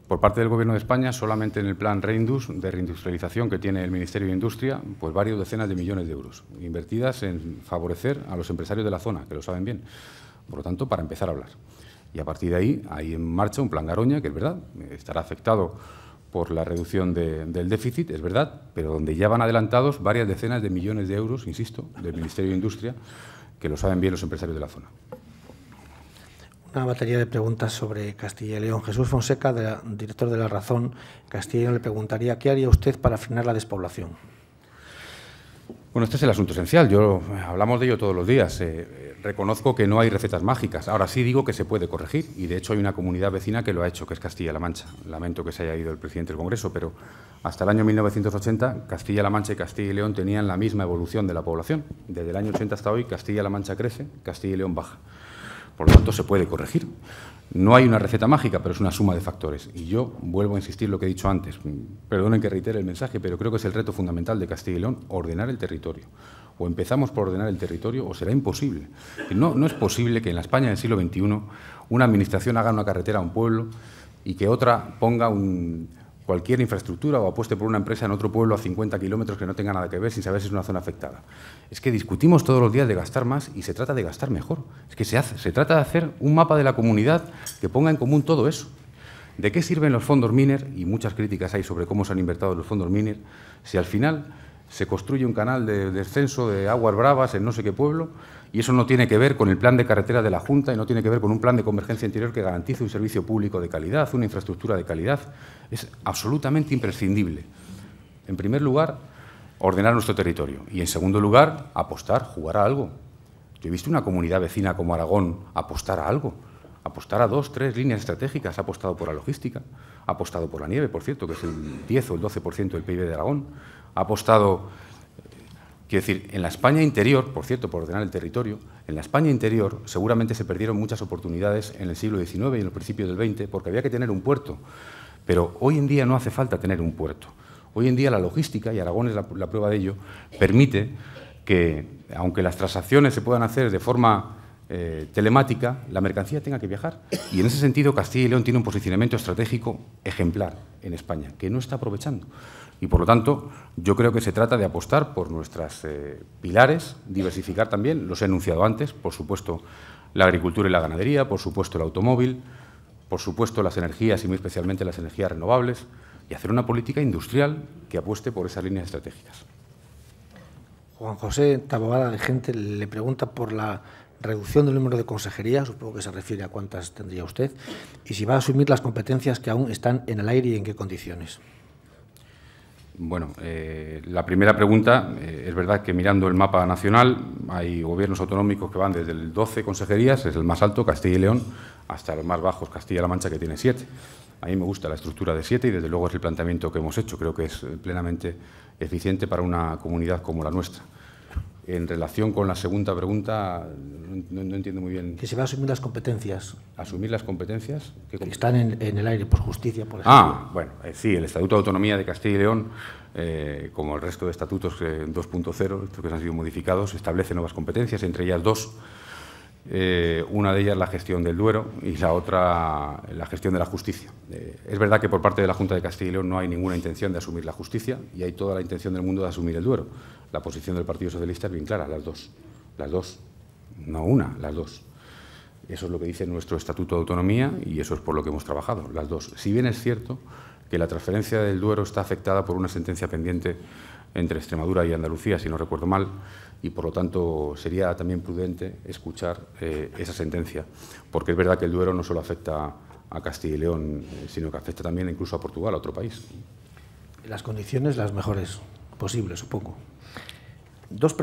[SPEAKER 3] Por parte del Gobierno de España, solamente en el plan de reindustrialización que tiene el Ministerio de Industria, pues varios decenas de millones de euros, invertidas en favorecer a los empresarios de la zona, que lo saben bien. Por lo tanto, para empezar a hablar. Y a partir de ahí, hay en marcha un plan Garoña, que es verdad, estará afectado por la reducción del déficit, es verdad, pero donde ya van adelantados varias decenas de millones de euros, insisto, del Ministerio de Industria, que lo saben bien los empresarios de la zona.
[SPEAKER 4] Una batería de preguntas sobre Castilla y León. Jesús Fonseca, director de La Razón, Castilla y León, le preguntaría ¿qué haría usted para frenar la despoblación?
[SPEAKER 3] Bueno, este es el asunto esencial. Hablamos de ello todos los días. Reconozco que no hay recetas mágicas. Ahora sí digo que se puede corregir y, de hecho, hay una comunidad vecina que lo ha hecho, que es Castilla-La Mancha. Lamento que se haya ido el presidente del Congreso, pero hasta el año 1980 Castilla-La Mancha y Castilla y León tenían la misma evolución de la población. Desde el año 80 hasta hoy, Castilla-La Mancha crece, Castilla y León baja. Por lo tanto, se puede corregir. No hay una receta mágica, pero es una suma de factores. Y yo vuelvo a insistir lo que he dicho antes. Perdonen que reitere el mensaje, pero creo que es el reto fundamental de Castilla y León, ordenar el territorio. O empezamos por ordenar el territorio o será imposible. No es posible que en la España del siglo XXI una administración haga una carretera a un pueblo y que otra ponga cualquier infraestructura o apueste por una empresa en otro pueblo a 50 kilómetros que no tenga nada que ver sin saber si es una zona afectada. Es que discutimos todos los días de gastar más y se trata de gastar mejor. Es que se trata de hacer un mapa de la comunidad que ponga en común todo eso. ¿De qué sirven los fondos Miner? Y muchas críticas hay sobre cómo se han invertido los fondos Miner, si al final se construye un canal de descenso de aguas bravas en no sé qué pueblo y eso no tiene que ver con el plan de carretera de la Junta y no tiene que ver con un plan de convergencia interior que garantice un servicio público de calidad, una infraestructura de calidad. Es absolutamente imprescindible. En primer lugar, ordenar nuestro territorio y, en segundo lugar, apostar, jugar a algo. Yo he visto una comunidad vecina como Aragón apostar a algo, apostar a 2, 3 líneas estratégicas, ha apostado por la logística, ha apostado por la nieve, por cierto, que es el 10 o el 12% del PIB de Aragón, ha apostado, quiero decir, en la España interior, por cierto, por ordenar el territorio, en la España interior seguramente se perdieron muchas oportunidades en el siglo XIX y en los principios del XX porque había que tener un puerto, pero hoy en día no hace falta tener un puerto. Hoy en día la logística, y Aragón es la prueba de ello, permite que, aunque las transacciones se puedan hacer de forma telemática, la mercancía tenga que viajar. Y en ese sentido Castilla y León tiene un posicionamiento estratégico ejemplar en España, que no está aprovechando. Y, por lo tanto, yo creo que se trata de apostar por nuestros pilares, diversificar también, los he enunciado antes, por supuesto, la agricultura y la ganadería, por supuesto, el automóvil, por supuesto, las energías y muy especialmente las energías renovables, y hacer una política industrial que apueste por esas líneas estratégicas.
[SPEAKER 4] Juan José Taboada, de Gente, le pregunta por la reducción del número de consejerías, supongo que se refiere a cuántas tendría usted, y si va a asumir las competencias que aún están en el aire y en qué condiciones.
[SPEAKER 3] Bueno, la primera pregunta, es verdad que mirando el mapa nacional hay gobiernos autonómicos que van desde el 12 consejerías, es el más alto, Castilla y León, hasta los más bajos, Castilla-La Mancha, que tiene 7. A mí me gusta la estructura de 7 y desde luego es el planteamiento que hemos hecho. Creo que es plenamente eficiente para una comunidad como la nuestra. En relación con la segunda pregunta, no entiendo muy bien.
[SPEAKER 4] Que se va a asumir las competencias.
[SPEAKER 3] ¿Asumir las competencias?
[SPEAKER 4] Que están en el aire, por justicia, por ejemplo.
[SPEAKER 3] Bueno, sí, el Estatuto de Autonomía de Castilla y León, como el resto de estatutos 2.0, estos que han sido modificados, establece nuevas competencias, entre ellas dos. Una de ellas la gestión del Duero y la otra la gestión de la justicia. Es verdad que por parte de la Junta de Castilla y León no hay ninguna intención de asumir la justicia y hay toda la intención del mundo de asumir el Duero. La posición del Partido Socialista es bien clara, las dos, no una, las dos. Eso es lo que dice nuestro Estatuto de Autonomía y eso es por lo que hemos trabajado, las dos. Si bien es cierto que la transferencia del Duero está afectada por una sentencia pendiente entre Extremadura y Andalucía, si no recuerdo mal, y por lo tanto sería también prudente escuchar esa sentencia, porque es verdad que el Duero no solo afecta a Castilla y León, sino que afecta también incluso a Portugal, a otro país.
[SPEAKER 4] Las condiciones las mejores posibles, supongo. Tres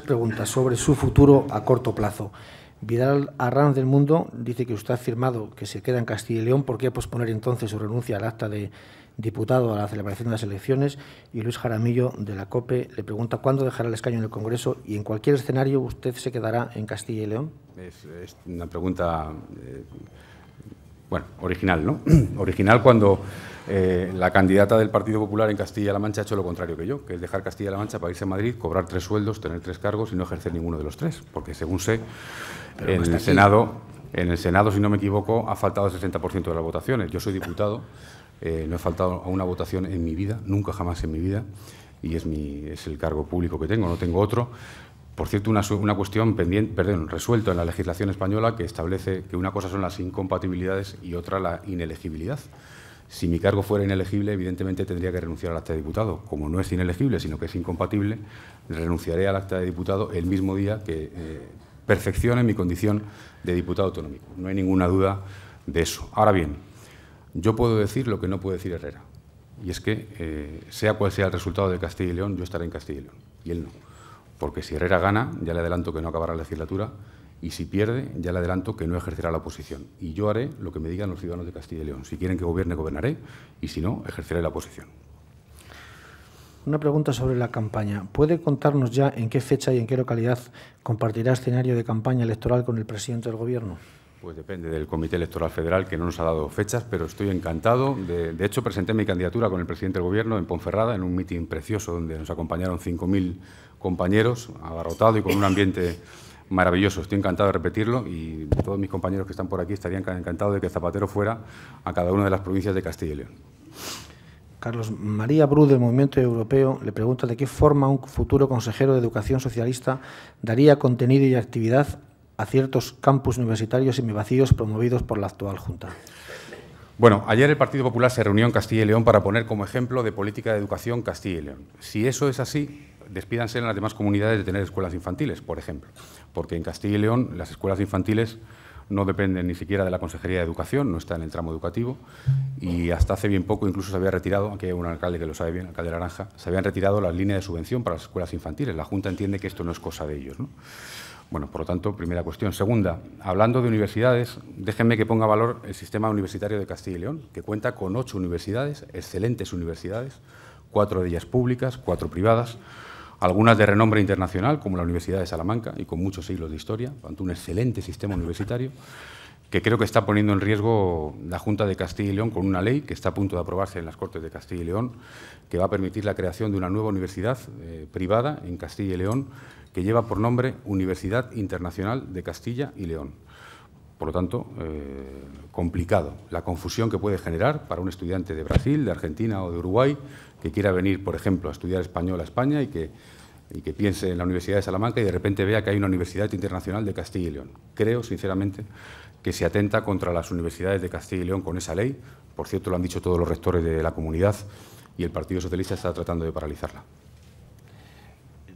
[SPEAKER 4] preguntas sobre su futuro a corto plazo. Vidal Arranz del Mundo dice que usted ha afirmado que se queda en Castilla y León. ¿Por qué posponer entonces su renuncia al acta de diputado a la celebración de las elecciones? Y Luis Jaramillo, de la COPE, le pregunta cuándo dejará el escaño en el Congreso y en cualquier escenario usted se quedará en Castilla y León.
[SPEAKER 3] Es una pregunta, original, ¿no? Original cuando la candidata del Partido Popular en Castilla-La Mancha ha hecho lo contrario que yo, que es dejar Castilla-La Mancha para irse a Madrid, cobrar 3 sueldos, tener 3 cargos y no ejercer ninguno de los 3, porque según sé, en el Senado, si no me equivoco, ha faltado el 60% de las votaciones. Yo soy diputado, no he faltado a una votación en mi vida, nunca jamás en mi vida, y es el cargo público que tengo, no tengo otro. Por cierto, una cuestión resuelta en la legislación española que establece que una cosa son las incompatibilidades y otra la inelegibilidad. Si mi cargo fuera inelegible, evidentemente tendría que renunciar al acta de diputado. Como no es inelegible, sino que es incompatible, renunciaré al acta de diputado el mismo día que perfeccione mi condición de diputado autonómico. No hay ninguna duda de eso. Ahora bien, yo puedo decir lo que no puede decir Herrera, y es que, sea cual sea el resultado de Castilla y León, yo estaré en Castilla y León, y él no. Porque si Herrera gana, ya le adelanto que no acabará la legislatura, y si pierde, ya le adelanto que no ejercerá la oposición. Y yo haré lo que me digan los ciudadanos de Castilla y León. Si quieren que gobierne, gobernaré, y si no, ejerceré la oposición.
[SPEAKER 4] Una pregunta sobre la campaña. ¿Puede contarnos ya en qué fecha y en qué localidad compartirá escenario de campaña electoral con el presidente del Gobierno?
[SPEAKER 3] Pues depende del Comité Electoral Federal, que no nos ha dado fechas, pero estoy encantado. De hecho, presenté mi candidatura con el presidente del Gobierno en Ponferrada, en un mitin precioso donde nos acompañaron 5.000 compañeros, abarrotado y con un ambiente maravilloso. Estoy encantado de repetirlo y todos mis compañeros que están por aquí estarían encantados de que Zapatero fuera a cada una de las provincias de Castilla y León.
[SPEAKER 4] Carlos María Bru, del Movimiento Europeo, le pregunta de qué forma un futuro consejero de Educación socialista daría contenido y actividad a ciertos campus universitarios semivacíos promovidos por la actual Junta.
[SPEAKER 3] Bueno, ayer el Partido Popular se reunió en Castilla y León para poner como ejemplo de política de educación Castilla y León. Si eso es así, despídanse en las demás comunidades de tener escuelas infantiles, por ejemplo, porque en Castilla y León las escuelas infantiles no dependen ni siquiera de la Consejería de Educación, no está en el tramo educativo, y hasta hace bien poco incluso se había retirado, aquí hay un alcalde que lo sabe bien, el alcalde Naranja, se habían retirado las líneas de subvención para las escuelas infantiles. La Junta entiende que esto no es cosa de ellos, ¿no? Bueno, por lo tanto, primera cuestión. Segunda, hablando de universidades, déjenme que ponga valor el sistema universitario de Castilla y León, que cuenta con 8 universidades, excelentes universidades, 4 de ellas públicas, 4 privadas, algunas de renombre internacional, como la Universidad de Salamanca, y con muchos siglos de historia, ante un excelente sistema universitario, que creo que está poniendo en riesgo la Junta de Castilla y León con una ley que está a punto de aprobarse en las Cortes de Castilla y León, que va a permitir la creación de una nueva universidad privada en Castilla y León, que lleva por nombre Universidad Internacional de Castilla y León. Por lo tanto, complicado la confusión que puede generar para un estudiante de Brasil, de Argentina o de Uruguay que quiera venir, por ejemplo, a estudiar español a España y que piense en la Universidad de Salamanca y de repente vea que hay una Universidad Internacional de Castilla y León. Creo, sinceramente, que se atenta contra las universidades de Castilla y León con esa ley. Por cierto, lo han dicho todos los rectores de la comunidad y el Partido Socialista está tratando de paralizarla.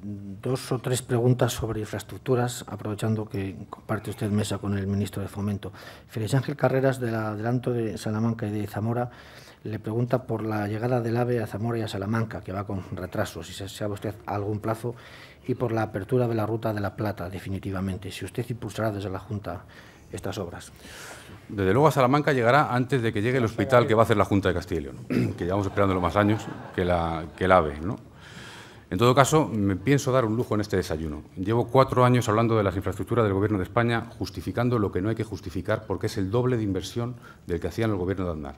[SPEAKER 4] 2 o 3 preguntas sobre infraestructuras, aprovechando que comparte usted mesa con el ministro de Fomento. Félix Ángel Carreras, del Adelanto de Salamanca y de Zamora, le pregunta por la llegada del AVE a Zamora y a Salamanca, que va con retraso, si sabe usted algún plazo, y por la apertura de la Ruta de la Plata, definitivamente, si usted impulsará desde la Junta estas obras.
[SPEAKER 3] Desde luego a Salamanca llegará antes de que llegue el hospital que va a hacer la Junta de Castilla y León, que llevamos esperándolo más años que el AVE, ¿no? En todo caso, me pienso dar un lujo en este desayuno. Llevo 4 años hablando de las infraestructuras del Gobierno de España, justificando lo que no hay que justificar, porque es el doble de inversión del que hacían el Gobierno de Aznar.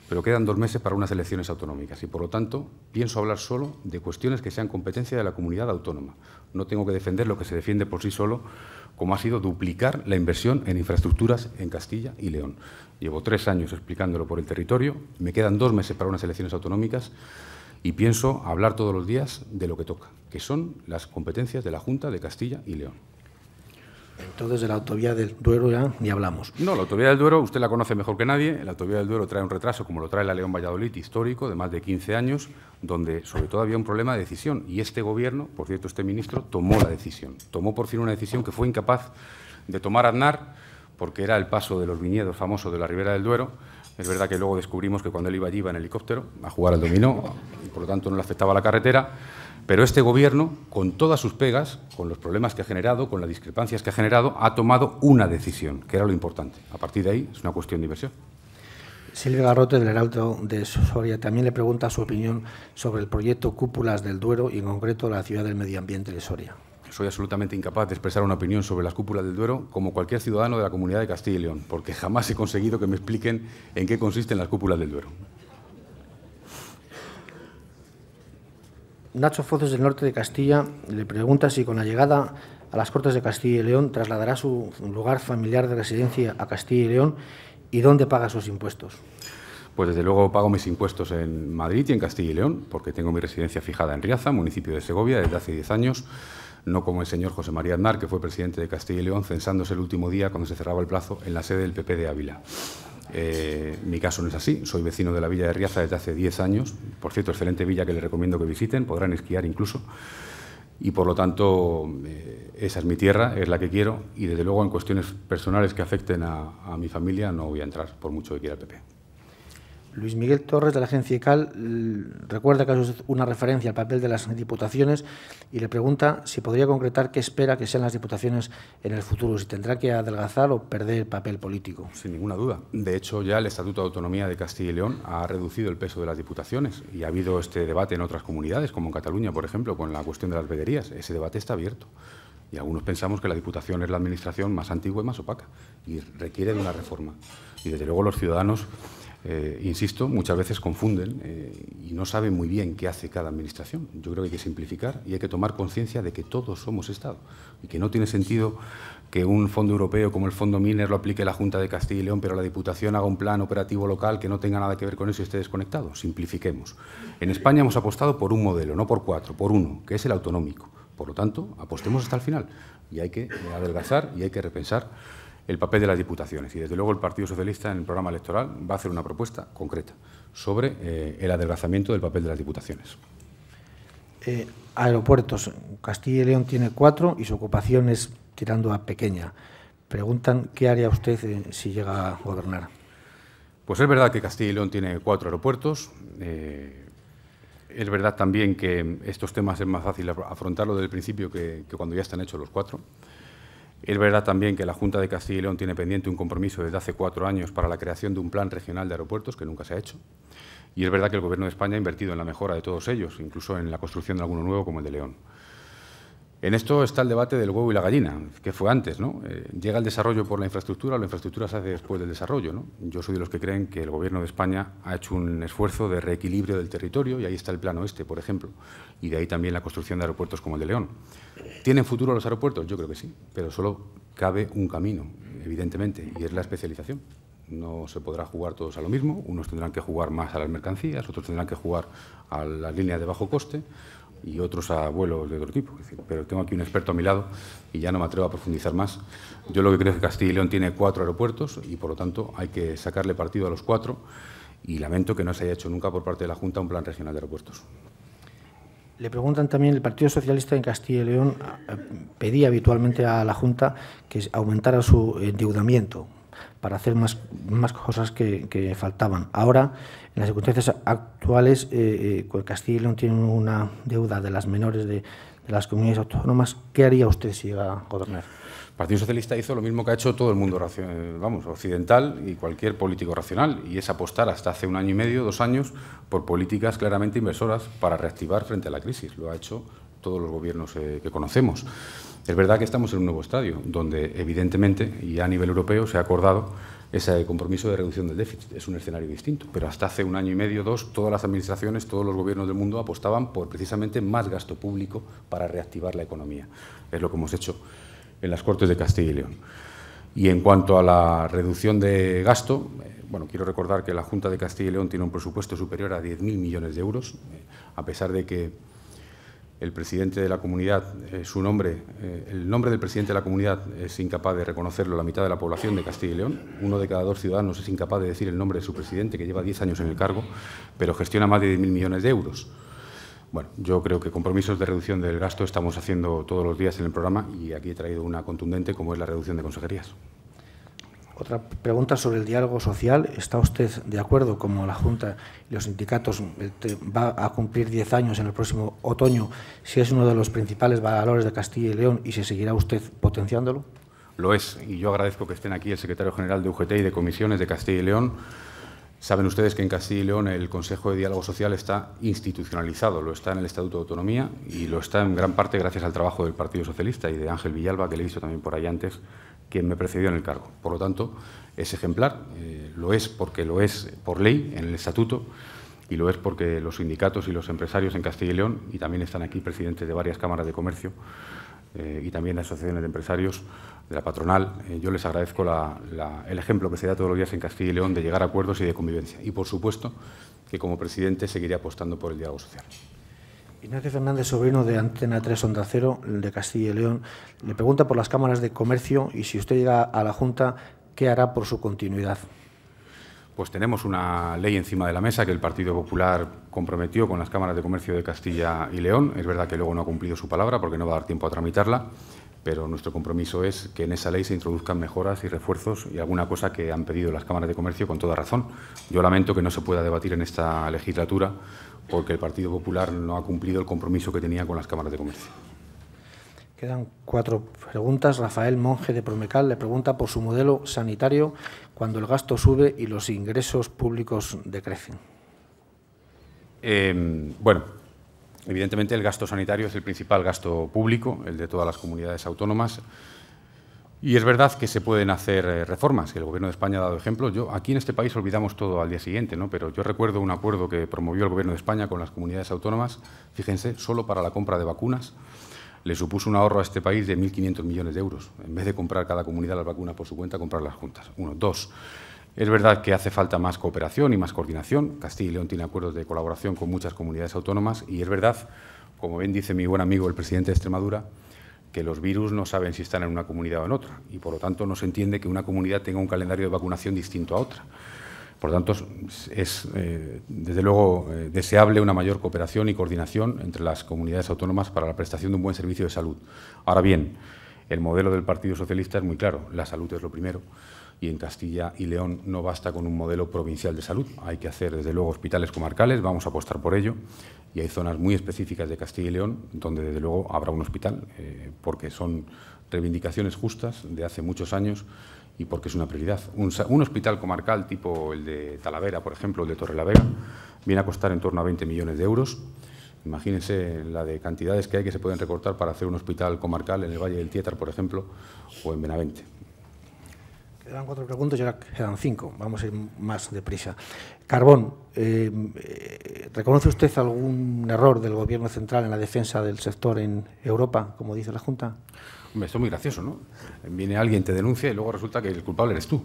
[SPEAKER 3] Pero quedan 2 meses para unas elecciones autonómicas y, por lo tanto, pienso hablar solo de cuestiones que sean competencia de la comunidad autónoma. No tengo que defender lo que se defiende por sí solo, como ha sido duplicar la inversión en infraestructuras en Castilla y León. Llevo 3 años explicándolo por el territorio, me quedan 2 meses para unas elecciones autonómicas y pienso hablar todos los días de lo que toca, que son las competencias de la Junta de Castilla y León.
[SPEAKER 4] Entonces, de la autovía del Duero ya ni hablamos.
[SPEAKER 3] No, la autovía del Duero usted la conoce mejor que nadie. La autovía del Duero trae un retraso, como lo trae la León-Valladolid, histórico, de más de 15 años, donde sobre todo había un problema de decisión. Y este Gobierno, por cierto, este ministro, tomó la decisión. Tomó por fin una decisión que fue incapaz de tomar Aznar, porque era el paso de los viñedos famosos de la Ribera del Duero. Es verdad que luego descubrimos que cuando él iba allí iba en helicóptero a jugar al dominó y por lo tanto no le afectaba la carretera. Pero este Gobierno, con todas sus pegas, con los problemas que ha generado, con las discrepancias que ha generado, ha tomado una decisión, que era lo importante. A partir de ahí es una cuestión de inversión.
[SPEAKER 4] Silvia Garrote, del Heraldo de Soria, también le pregunta su opinión sobre el proyecto Cúpulas del Duero y en concreto la ciudad del medio ambiente de Soria.
[SPEAKER 3] Soy absolutamente incapaz de expresar una opinión sobre las cúpulas del Duero como cualquier ciudadano de la Comunidad de Castilla y León, porque jamás he conseguido que me expliquen en qué consisten las cúpulas del Duero.
[SPEAKER 4] Nacho Foces, del norte de Castilla, le pregunta si con la llegada a las Cortes de Castilla y León trasladará su lugar familiar de residencia a Castilla y León y dónde paga sus impuestos.
[SPEAKER 3] Pues desde luego pago mis impuestos en Madrid y en Castilla y León, porque tengo mi residencia fijada en Riaza, municipio de Segovia, desde hace 10 años, no como el señor José María Aznar, que fue presidente de Castilla y León, censándose el último día cuando se cerraba el plazo en la sede del PP de Ávila. Mi caso no es así, soy vecino de la villa de Riaza desde hace 10 años, por cierto, excelente villa que les recomiendo que visiten, podrán esquiar incluso, y por lo tanto esa es mi tierra, es la que quiero, y desde luego en cuestiones personales que afecten a mi familia no voy a entrar, por mucho que quiera el PP.
[SPEAKER 4] Luis Miguel Torres, de la agencia ICAL, recuerda que es una referencia al papel de las diputaciones y le pregunta si podría concretar qué espera que sean las diputaciones en el futuro, si tendrá que adelgazar o perder papel político.
[SPEAKER 3] Sin ninguna duda. De hecho, ya el Estatuto de Autonomía de Castilla y León ha reducido el peso de las diputaciones y ha habido este debate en otras comunidades, como en Cataluña, por ejemplo, con la cuestión de las veguerías. Ese debate está abierto. Y algunos pensamos que la Diputación es la administración más antigua y más opaca y requiere de una reforma. Y desde luego los ciudadanos, insisto, muchas veces confunden y no saben muy bien qué hace cada administración. Yo creo que hay que simplificar y hay que tomar conciencia de que todos somos Estado y que no tiene sentido que un fondo europeo como el Fondo Miner lo aplique la Junta de Castilla y León, pero la Diputación haga un plan operativo local que no tenga nada que ver con eso y esté desconectado. Simplifiquemos. En España hemos apostado por un modelo, no por 4, por uno, que es el autonómico. Por lo tanto, apostemos hasta el final y hay que adelgazar y hay que repensar el papel de las diputaciones. Y desde luego el Partido Socialista en el programa electoral va a hacer una propuesta concreta sobre el adelgazamiento del papel de las diputaciones.
[SPEAKER 4] Aeropuertos. Castilla y León tiene 4 y su ocupación es tirando a pequeña. Preguntan qué haría usted si llega a gobernar.
[SPEAKER 3] Pues es verdad que Castilla y León tiene 4 aeropuertos. Es verdad también que estos temas es más fácil afrontarlo desde el principio que cuando ya están hechos los 4. Es verdad también que la Junta de Castilla y León tiene pendiente un compromiso desde hace 4 años para la creación de un plan regional de aeropuertos que nunca se ha hecho. Y es verdad que el Gobierno de España ha invertido en la mejora de todos ellos, incluso en la construcción de alguno nuevo como el de León. En esto está el debate del huevo y la gallina, que fue antes, ¿no? Llega el desarrollo por la infraestructura, o la infraestructura se hace después del desarrollo, ¿no? Yo soy de los que creen que el Gobierno de España ha hecho un esfuerzo de reequilibrio del territorio y ahí está el Plan Oeste, por ejemplo, y de ahí también la construcción de aeropuertos como el de León. ¿Tienen futuro los aeropuertos? Yo creo que sí, pero solo cabe un camino, evidentemente, y es la especialización. No se podrá jugar todos a lo mismo, unos tendrán que jugar más a las mercancías, otros tendrán que jugar a las líneas de bajo coste y otros a vuelos de otro tipo. Es decir, pero tengo aquí un experto a mi lado y ya no me atrevo a profundizar más. Yo lo que creo es que Castilla y León tiene 4 aeropuertos y, por lo tanto, hay que sacarle partido a los 4 y lamento que no se haya hecho nunca por parte de la Junta un plan regional de aeropuertos.
[SPEAKER 4] Le preguntan también, el Partido Socialista en Castilla y León pedía habitualmente a la Junta que aumentara su endeudamiento para hacer más cosas que faltaban. Ahora, en las circunstancias actuales, Castilla y León tiene una deuda de las menores de las comunidades autónomas. ¿Qué haría usted si llega a gobernar?
[SPEAKER 3] El Partido Socialista hizo lo mismo que ha hecho todo el mundo occidental y cualquier político racional, y es apostar hasta hace 1 año y medio, 2 años, por políticas claramente inversoras para reactivar frente a la crisis. Lo ha hecho todos los gobiernos que conocemos. Es verdad que estamos en un nuevo estadio, donde evidentemente, y a nivel europeo, se ha acordado ese compromiso de reducción del déficit. Es un escenario distinto, pero hasta hace 1 año y medio, 2, todas las administraciones, todos los gobiernos del mundo apostaban por precisamente más gasto público para reactivar la economía. Es lo que hemos hecho en las Cortes de Castilla y León. Y en cuanto a la reducción de gasto, bueno, quiero recordar que la Junta de Castilla y León tiene un presupuesto superior a 10.000 millones de euros, a pesar de que el presidente de la comunidad, el nombre del presidente de la comunidad es incapaz de reconocerlo la mitad de la población de Castilla y León. 1 de cada 2 ciudadanos es incapaz de decir el nombre de su presidente, que lleva 10 años en el cargo, pero gestiona más de 10.000 millones de euros. Bueno, yo creo que compromisos de reducción del gasto estamos haciendo todos los días en el programa, y aquí he traído una contundente, como es la reducción de consejerías.
[SPEAKER 4] Otra pregunta sobre el diálogo social. ¿Está usted de acuerdo, como la Junta y los sindicatos, va a cumplir 10 años en el próximo otoño, si es uno de los principales valores de Castilla y León, y si seguirá usted potenciándolo?
[SPEAKER 3] Lo es, y yo agradezco que estén aquí el secretario general de UGT y de comisiones de Castilla y León. Saben ustedes que en Castilla y León el Consejo de Diálogo Social está institucionalizado, lo está en el Estatuto de Autonomía y lo está en gran parte gracias al trabajo del Partido Socialista y de Ángel Villalba, que le he visto también por ahí antes, quien me precedió en el cargo. Por lo tanto, es ejemplar, lo es porque lo es por ley en el Estatuto, y lo es porque los sindicatos y los empresarios en Castilla y León, y también están aquí presidentes de varias cámaras de comercio y también de asociaciones de empresarios, de la patronal, yo les agradezco el ejemplo que se da todos los días en Castilla y León de llegar a acuerdos y de convivencia. Y, por supuesto, que como presidente seguiré apostando por el diálogo social.
[SPEAKER 4] Ignacio Fernández Sobrino, de Antena 3 Onda Cero, de Castilla y León, le pregunta por las cámaras de comercio y, si usted llega a la Junta, ¿qué hará por su continuidad?
[SPEAKER 3] Pues tenemos una ley encima de la mesa que el Partido Popular comprometió con las cámaras de comercio de Castilla y León. Es verdad que luego no ha cumplido su palabra porque no va a dar tiempo a tramitarla, pero nuestro compromiso es que en esa ley se introduzcan mejoras y refuerzos y alguna cosa que han pedido las cámaras de comercio con toda razón. Yo lamento que no se pueda debatir en esta legislatura porque el Partido Popular no ha cumplido el compromiso que tenía con las cámaras de comercio.
[SPEAKER 4] Quedan 4 preguntas. Rafael Monge, de Promecal, le pregunta por su modelo sanitario cuando el gasto sube y los ingresos públicos decrecen.
[SPEAKER 3] Bueno, evidentemente el gasto sanitario es el principal gasto público, el de todas las comunidades autónomas. Y es verdad que se pueden hacer reformas, que el Gobierno de España ha dado ejemplo. Aquí en este país olvidamos todo al día siguiente, ¿no? Pero yo recuerdo un acuerdo que promovió el Gobierno de España con las comunidades autónomas, fíjense, solo para la compra de vacunas, le supuso un ahorro a este país de 1.500 millones de euros. En vez de comprar cada comunidad las vacunas por su cuenta, comprarlas juntas. 1. 2. Es verdad que hace falta más cooperación y más coordinación. Castilla y León tiene acuerdos de colaboración con muchas comunidades autónomas y es verdad, como bien dice mi buen amigo el presidente de Extremadura, que los virus no saben si están en una comunidad o en otra y, por lo tanto, no se entiende que una comunidad tenga un calendario de vacunación distinto a otra. Por lo tanto, es desde luego deseable una mayor cooperación y coordinación entre las comunidades autónomas para la prestación de un buen servicio de salud. Ahora bien, el modelo del Partido Socialista es muy claro, la salud es lo primero y en Castilla y León no basta con un modelo provincial de salud, hay que hacer desde luego hospitales comarcales, vamos a apostar por ello y hay zonas muy específicas de Castilla y León donde desde luego habrá un hospital porque son reivindicaciones justas de hace muchos años y porque es una prioridad. Un hospital comarcal tipo el de Talavera, por ejemplo, el de Torrelavega, viene a costar en torno a 20 millones de euros. Imagínense la de cantidades que hay que se pueden recortar para hacer un hospital comarcal en el Valle del Tietar, por ejemplo, o en Benavente.
[SPEAKER 4] Quedan 4 preguntas y ahora quedan 5. Vamos a ir más deprisa. Carbón, ¿reconoce usted algún error del Gobierno central en la defensa del sector en Europa, como dice la Junta?
[SPEAKER 3] Hombre, esto es muy gracioso, ¿no? Viene alguien, te denuncia y luego resulta que el culpable eres tú.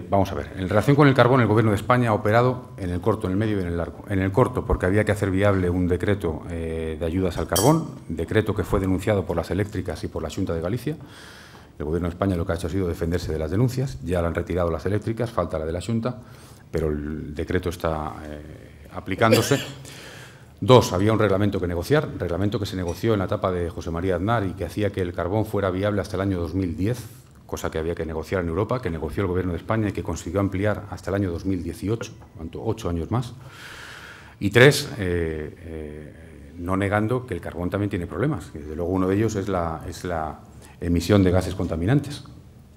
[SPEAKER 3] Vamos a ver, en relación con el carbón, el Gobierno de España ha operado en el corto, en el medio y en el largo. En el corto, porque había que hacer viable un decreto de ayudas al carbón, decreto que fue denunciado por las eléctricas y por la Xunta de Galicia. El Gobierno de España lo que ha hecho ha sido defenderse de las denuncias, ya la han retirado las eléctricas, falta la de la Xunta, pero el decreto está aplicándose. 2, había un reglamento que negociar, reglamento que se negoció en la etapa de José María Aznar y que hacía que el carbón fuera viable hasta el año 2010, cosa que había que negociar en Europa, que negoció el Gobierno de España y que consiguió ampliar hasta el año 2018, 8 años más. Y 3, no negando que el carbón también tiene problemas. Desde luego uno de ellos es emisión de gases contaminantes.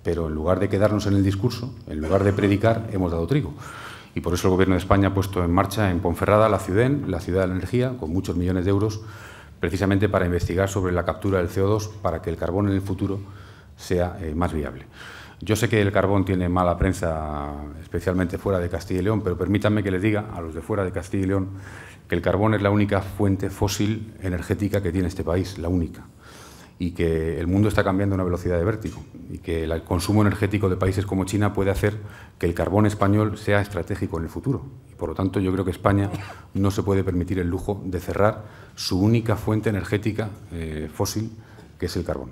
[SPEAKER 3] Pero en lugar de quedarnos en el discurso, en lugar de predicar, hemos dado trigo. Y por eso el Gobierno de España ha puesto en marcha en Ponferrada la CIUDEN, la Ciudad de la Energía, con muchos millones de euros, precisamente para investigar sobre la captura del CO2 para que el carbón en el futuro sea más viable. Yo sé que el carbón tiene mala prensa, especialmente fuera de Castilla y León, pero permítanme que les diga a los de fuera de Castilla y León que el carbón es la única fuente fósil energética que tiene este país, la única, y que el mundo está cambiando a una velocidad de vértigo y que el consumo energético de países como China puede hacer que el carbón español sea estratégico en el futuro. Y por lo tanto, yo creo que España no se puede permitir el lujo de cerrar su única fuente energética fósil, que es el carbón.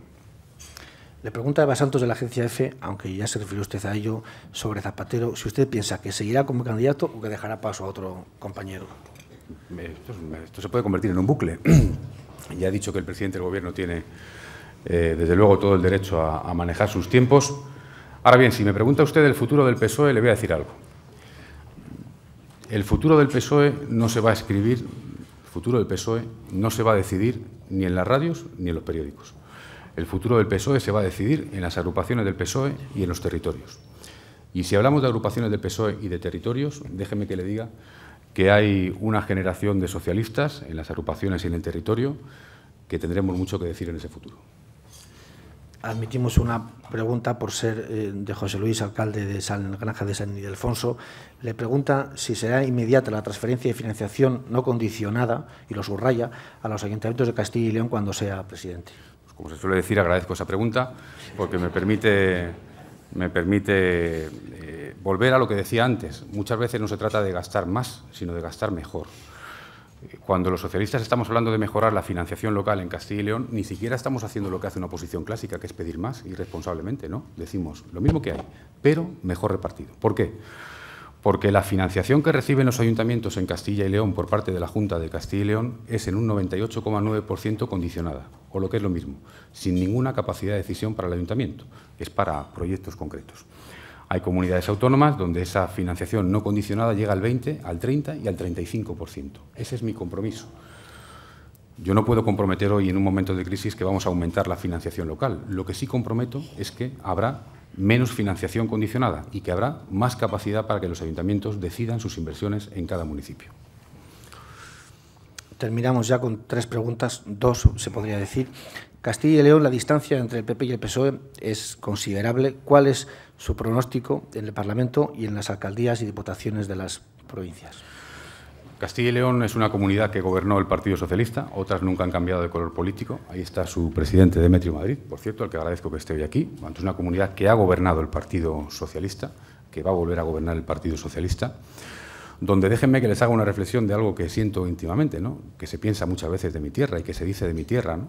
[SPEAKER 4] Le pregunta Eva Santos de la agencia EFE, aunque ya se refirió usted a ello, sobre Zapatero, si usted piensa que seguirá como candidato o que dejará paso a otro compañero.
[SPEAKER 3] Esto se puede convertir en un bucle. Ya ha dicho que el presidente del Gobierno tiene, desde luego, todo el derecho a manejar sus tiempos. Ahora bien, si me pregunta usted del futuro del PSOE, le voy a decir algo. El futuro del PSOE no se va a escribir, el futuro del PSOE no se va a decidir ni en las radios ni en los periódicos. El futuro del PSOE se va a decidir en las agrupaciones del PSOE y en los territorios. Y si hablamos de agrupaciones del PSOE y de territorios, déjeme que le diga que hay una generación de socialistas en las agrupaciones y en el territorio que tendremos mucho que decir en ese futuro.
[SPEAKER 4] Admitimos una pregunta por ser de José Luis, alcalde de Granja de San Ildefonso. Le pregunta si será inmediata la transferencia de financiación no condicionada, y lo subraya, a los ayuntamientos de Castilla y León cuando sea presidente.
[SPEAKER 3] Pues como se suele decir, agradezco esa pregunta porque me permite volver a lo que decía antes. Muchas veces no se trata de gastar más, sino de gastar mejor. Cuando los socialistas estamos hablando de mejorar la financiación local en Castilla y León, ni siquiera estamos haciendo lo que hace una oposición clásica, que es pedir más irresponsablemente, ¿no? Decimos lo mismo que hay, pero mejor repartido. ¿Por qué? Porque la financiación que reciben los ayuntamientos en Castilla y León por parte de la Junta de Castilla y León es en un 98,9% condicionada, o lo que es lo mismo, sin ninguna capacidad de decisión para el ayuntamiento, es para proyectos concretos. Hay comunidades autónomas donde esa financiación no condicionada llega al 20, al 30 y al 35%. Ese es mi compromiso. Yo no puedo comprometer hoy, en un momento de crisis, que vamos a aumentar la financiación local. Lo que sí comprometo es que habrá menos financiación condicionada y que habrá más capacidad para que los ayuntamientos decidan sus inversiones en cada municipio.
[SPEAKER 4] Terminamos ya con 3 preguntas, 2 se podría decir. Castilla y León, la distancia entre el PP y el PSOE es considerable. ¿Cuál es su pronóstico en el Parlamento y en las alcaldías y diputaciones de las provincias?
[SPEAKER 3] Castilla y León es una comunidad que gobernó el Partido Socialista, otras nunca han cambiado de color político. Ahí está su presidente, Demetrio Madrid, por cierto, al que agradezco que esté hoy aquí. Es una comunidad que ha gobernado el Partido Socialista, que va a volver a gobernar el Partido Socialista, donde déjenme que les haga una reflexión de algo que siento íntimamente, ¿no? Que se piensa muchas veces de mi tierra y que se dice de mi tierra, ¿no?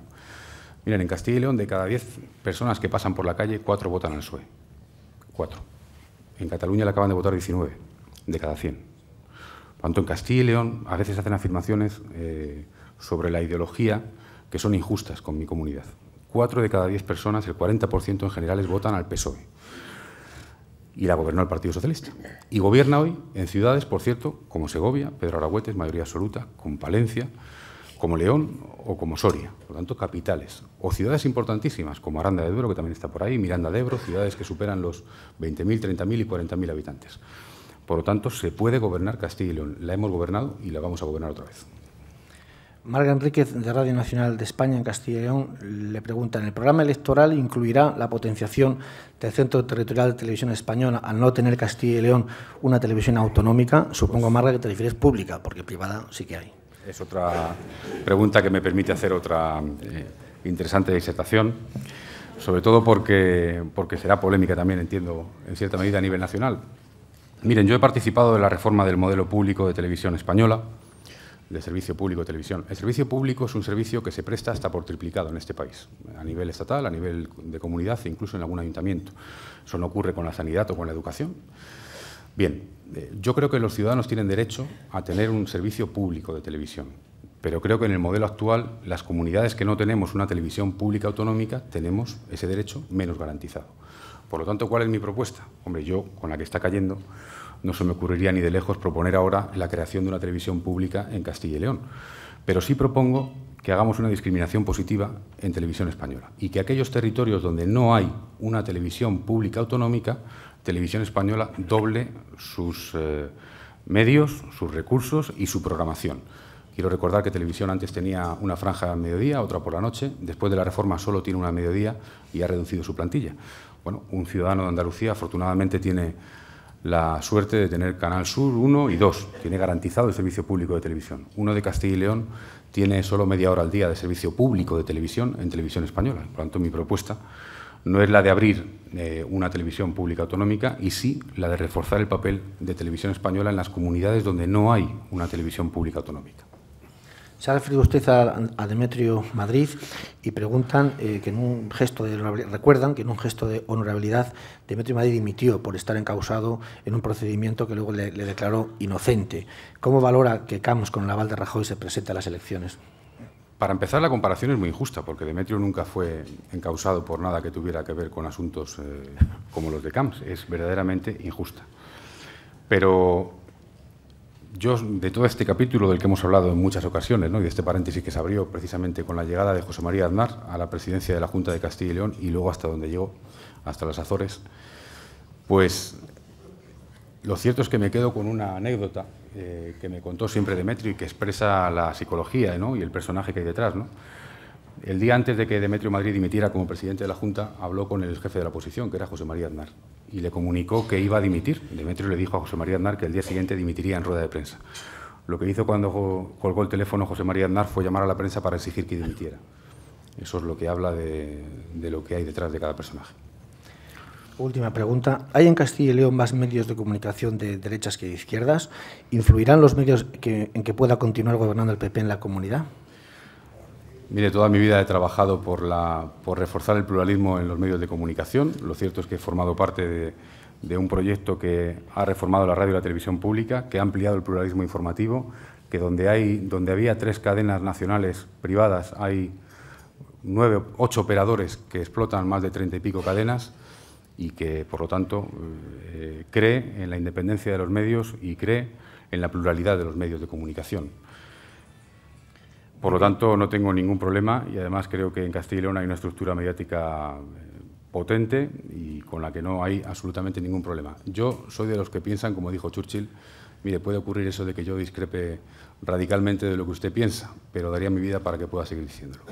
[SPEAKER 3] Miren, en Castilla y León, de cada 10 personas que pasan por la calle, 4 votan al PSOE. 4. En Cataluña le acaban de votar 19, de cada 100. Tanto en Castilla y León a veces hacen afirmaciones sobre la ideología que son injustas con mi comunidad. 4 de cada 10 personas, el 40% en generales, votan al PSOE. Y la gobernó el Partido Socialista. Y gobierna hoy en ciudades, por cierto, como Segovia, Pedro Aragüetes, mayoría absoluta, como Palencia, como León o como Soria. Por lo tanto, capitales. O ciudades importantísimas, como Aranda de Duero, que también está por ahí, Miranda de Ebro, ciudades que superan los 20.000, 30.000 y 40.000 habitantes. Por lo tanto, se puede gobernar Castilla y León. La hemos gobernado y la vamos a gobernar otra vez.
[SPEAKER 4] Marga Enríquez, de Radio Nacional de España, en Castilla y León, le pregunta, ¿en el programa electoral incluirá la potenciación del Centro Territorial de Televisión Española al no tener Castilla y León una televisión autonómica? Supongo, Marga, que te refieres pública, porque privada sí que hay.
[SPEAKER 3] Es otra pregunta que me permite hacer otra interesante disertación, sobre todo porque será polémica también, entiendo, en cierta medida a nivel nacional. Miren, yo he participado de la reforma del modelo público de televisión española, de servicio público de televisión. El servicio público es un servicio que se presta hasta por triplicado en este país, a nivel estatal, a nivel de comunidad e incluso en algún ayuntamiento. Eso no ocurre con la sanidad o con la educación. Bien, yo creo que los ciudadanos tienen derecho a tener un servicio público de televisión, pero creo que en el modelo actual las comunidades que no tenemos una televisión pública autonómica tenemos ese derecho menos garantizado. Por lo tanto, ¿cuál es mi propuesta? Hombre, yo, con la que está cayendo, no se me ocurriría ni de lejos proponer ahora la creación de una televisión pública en Castilla y León, pero sí propongo que hagamos una discriminación positiva en televisión española y que aquellos territorios donde no hay una televisión pública autonómica, Televisión Española doble sus medios, sus recursos y su programación. Quiero recordar que Televisión antes tenía una franja al mediodía, otra por la noche. Después de la reforma solo tiene una al mediodía y ha reducido su plantilla. Bueno, un ciudadano de Andalucía afortunadamente tiene la suerte de tener Canal Sur 1 y 2. Tiene garantizado el servicio público de televisión. Uno de Castilla y León tiene solo media hora al día de servicio público de televisión en Televisión Española. Por lo tanto, mi propuesta no es la de abrir una televisión pública autonómica y sí la de reforzar el papel de Televisión Española en las comunidades donde no hay una televisión pública autonómica.
[SPEAKER 4] Se ha referido usted a Demetrio Madrid y preguntan que en un gesto de recuerdan que en un gesto de honorabilidad Demetrio Madrid dimitió por estar encausado en un procedimiento que luego le declaró inocente. ¿Cómo valora que Camps con el aval de Rajoy se presente a las elecciones?
[SPEAKER 3] Para empezar, la comparación es muy injusta, porque Demetrio nunca fue encausado por nada que tuviera que ver con asuntos como los de Camps. Es verdaderamente injusta. Pero yo, de todo este capítulo del que hemos hablado en muchas ocasiones, ¿no?, y de este paréntesis que se abrió precisamente con la llegada de José María Aznar a la presidencia de la Junta de Castilla y León y luego hasta donde llegó, hasta las Azores, pues lo cierto es que me quedo con una anécdota que me contó siempre Demetrio y que expresa la psicología, ¿no?, y el personaje que hay detrás, ¿no? El día antes de que Demetrio Madrid dimitiera como presidente de la Junta, habló con el jefe de la oposición, que era José María Aznar, y le comunicó que iba a dimitir. Demetrio le dijo a José María Aznar que el día siguiente dimitiría en rueda de prensa. Lo que hizo cuando colgó el teléfono José María Aznar fue llamar a la prensa para exigir que dimitiera. Eso es lo que habla de lo que hay detrás de cada personaje.
[SPEAKER 4] Última pregunta. ¿Hay en Castilla y León más medios de comunicación de derechas que de izquierdas? ¿Influirán los medios en que pueda continuar gobernando el PP en la comunidad?
[SPEAKER 3] Mire, toda mi vida he trabajado por reforzar el pluralismo en los medios de comunicación. Lo cierto es que he formado parte de un proyecto que ha reformado la radio y la televisión pública, que ha ampliado el pluralismo informativo, que donde había 3 cadenas nacionales privadas hay 8 operadores que explotan más de 30 y pico cadenas y que, por lo tanto, cree en la independencia de los medios y cree en la pluralidad de los medios de comunicación. Por lo tanto, no tengo ningún problema y además creo que en Castilla y León hay una estructura mediática potente y con la que no hay absolutamente ningún problema. Yo soy de los que piensan, como dijo Churchill, mire, puede ocurrir eso de que yo discrepe radicalmente de lo que usted piensa, pero daría mi vida para que pueda seguir diciéndolo.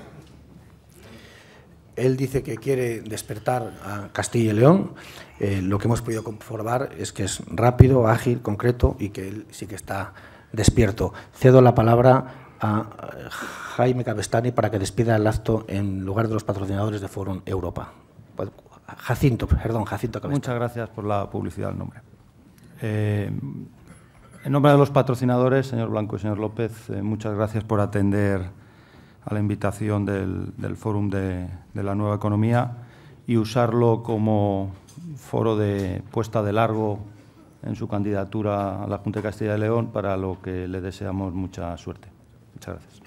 [SPEAKER 4] Él dice que quiere despertar a Castilla y León. Lo que hemos podido comprobar es que es rápido, ágil, concreto y que él sí que está despierto. Cedo la palabra a Jaime Cabestany para que despida el acto en lugar de los patrocinadores de Fórum Europa. Jacinto Cabestany.
[SPEAKER 5] Muchas gracias por la publicidad del nombre. En nombre de los patrocinadores, señor Blanco y señor López, muchas gracias por atender a la invitación del Fórum de la Nueva Economía y usarlo como foro de puesta de largo en su candidatura a la Junta de Castilla y León, para lo que le deseamos mucha suerte. Muchas gracias.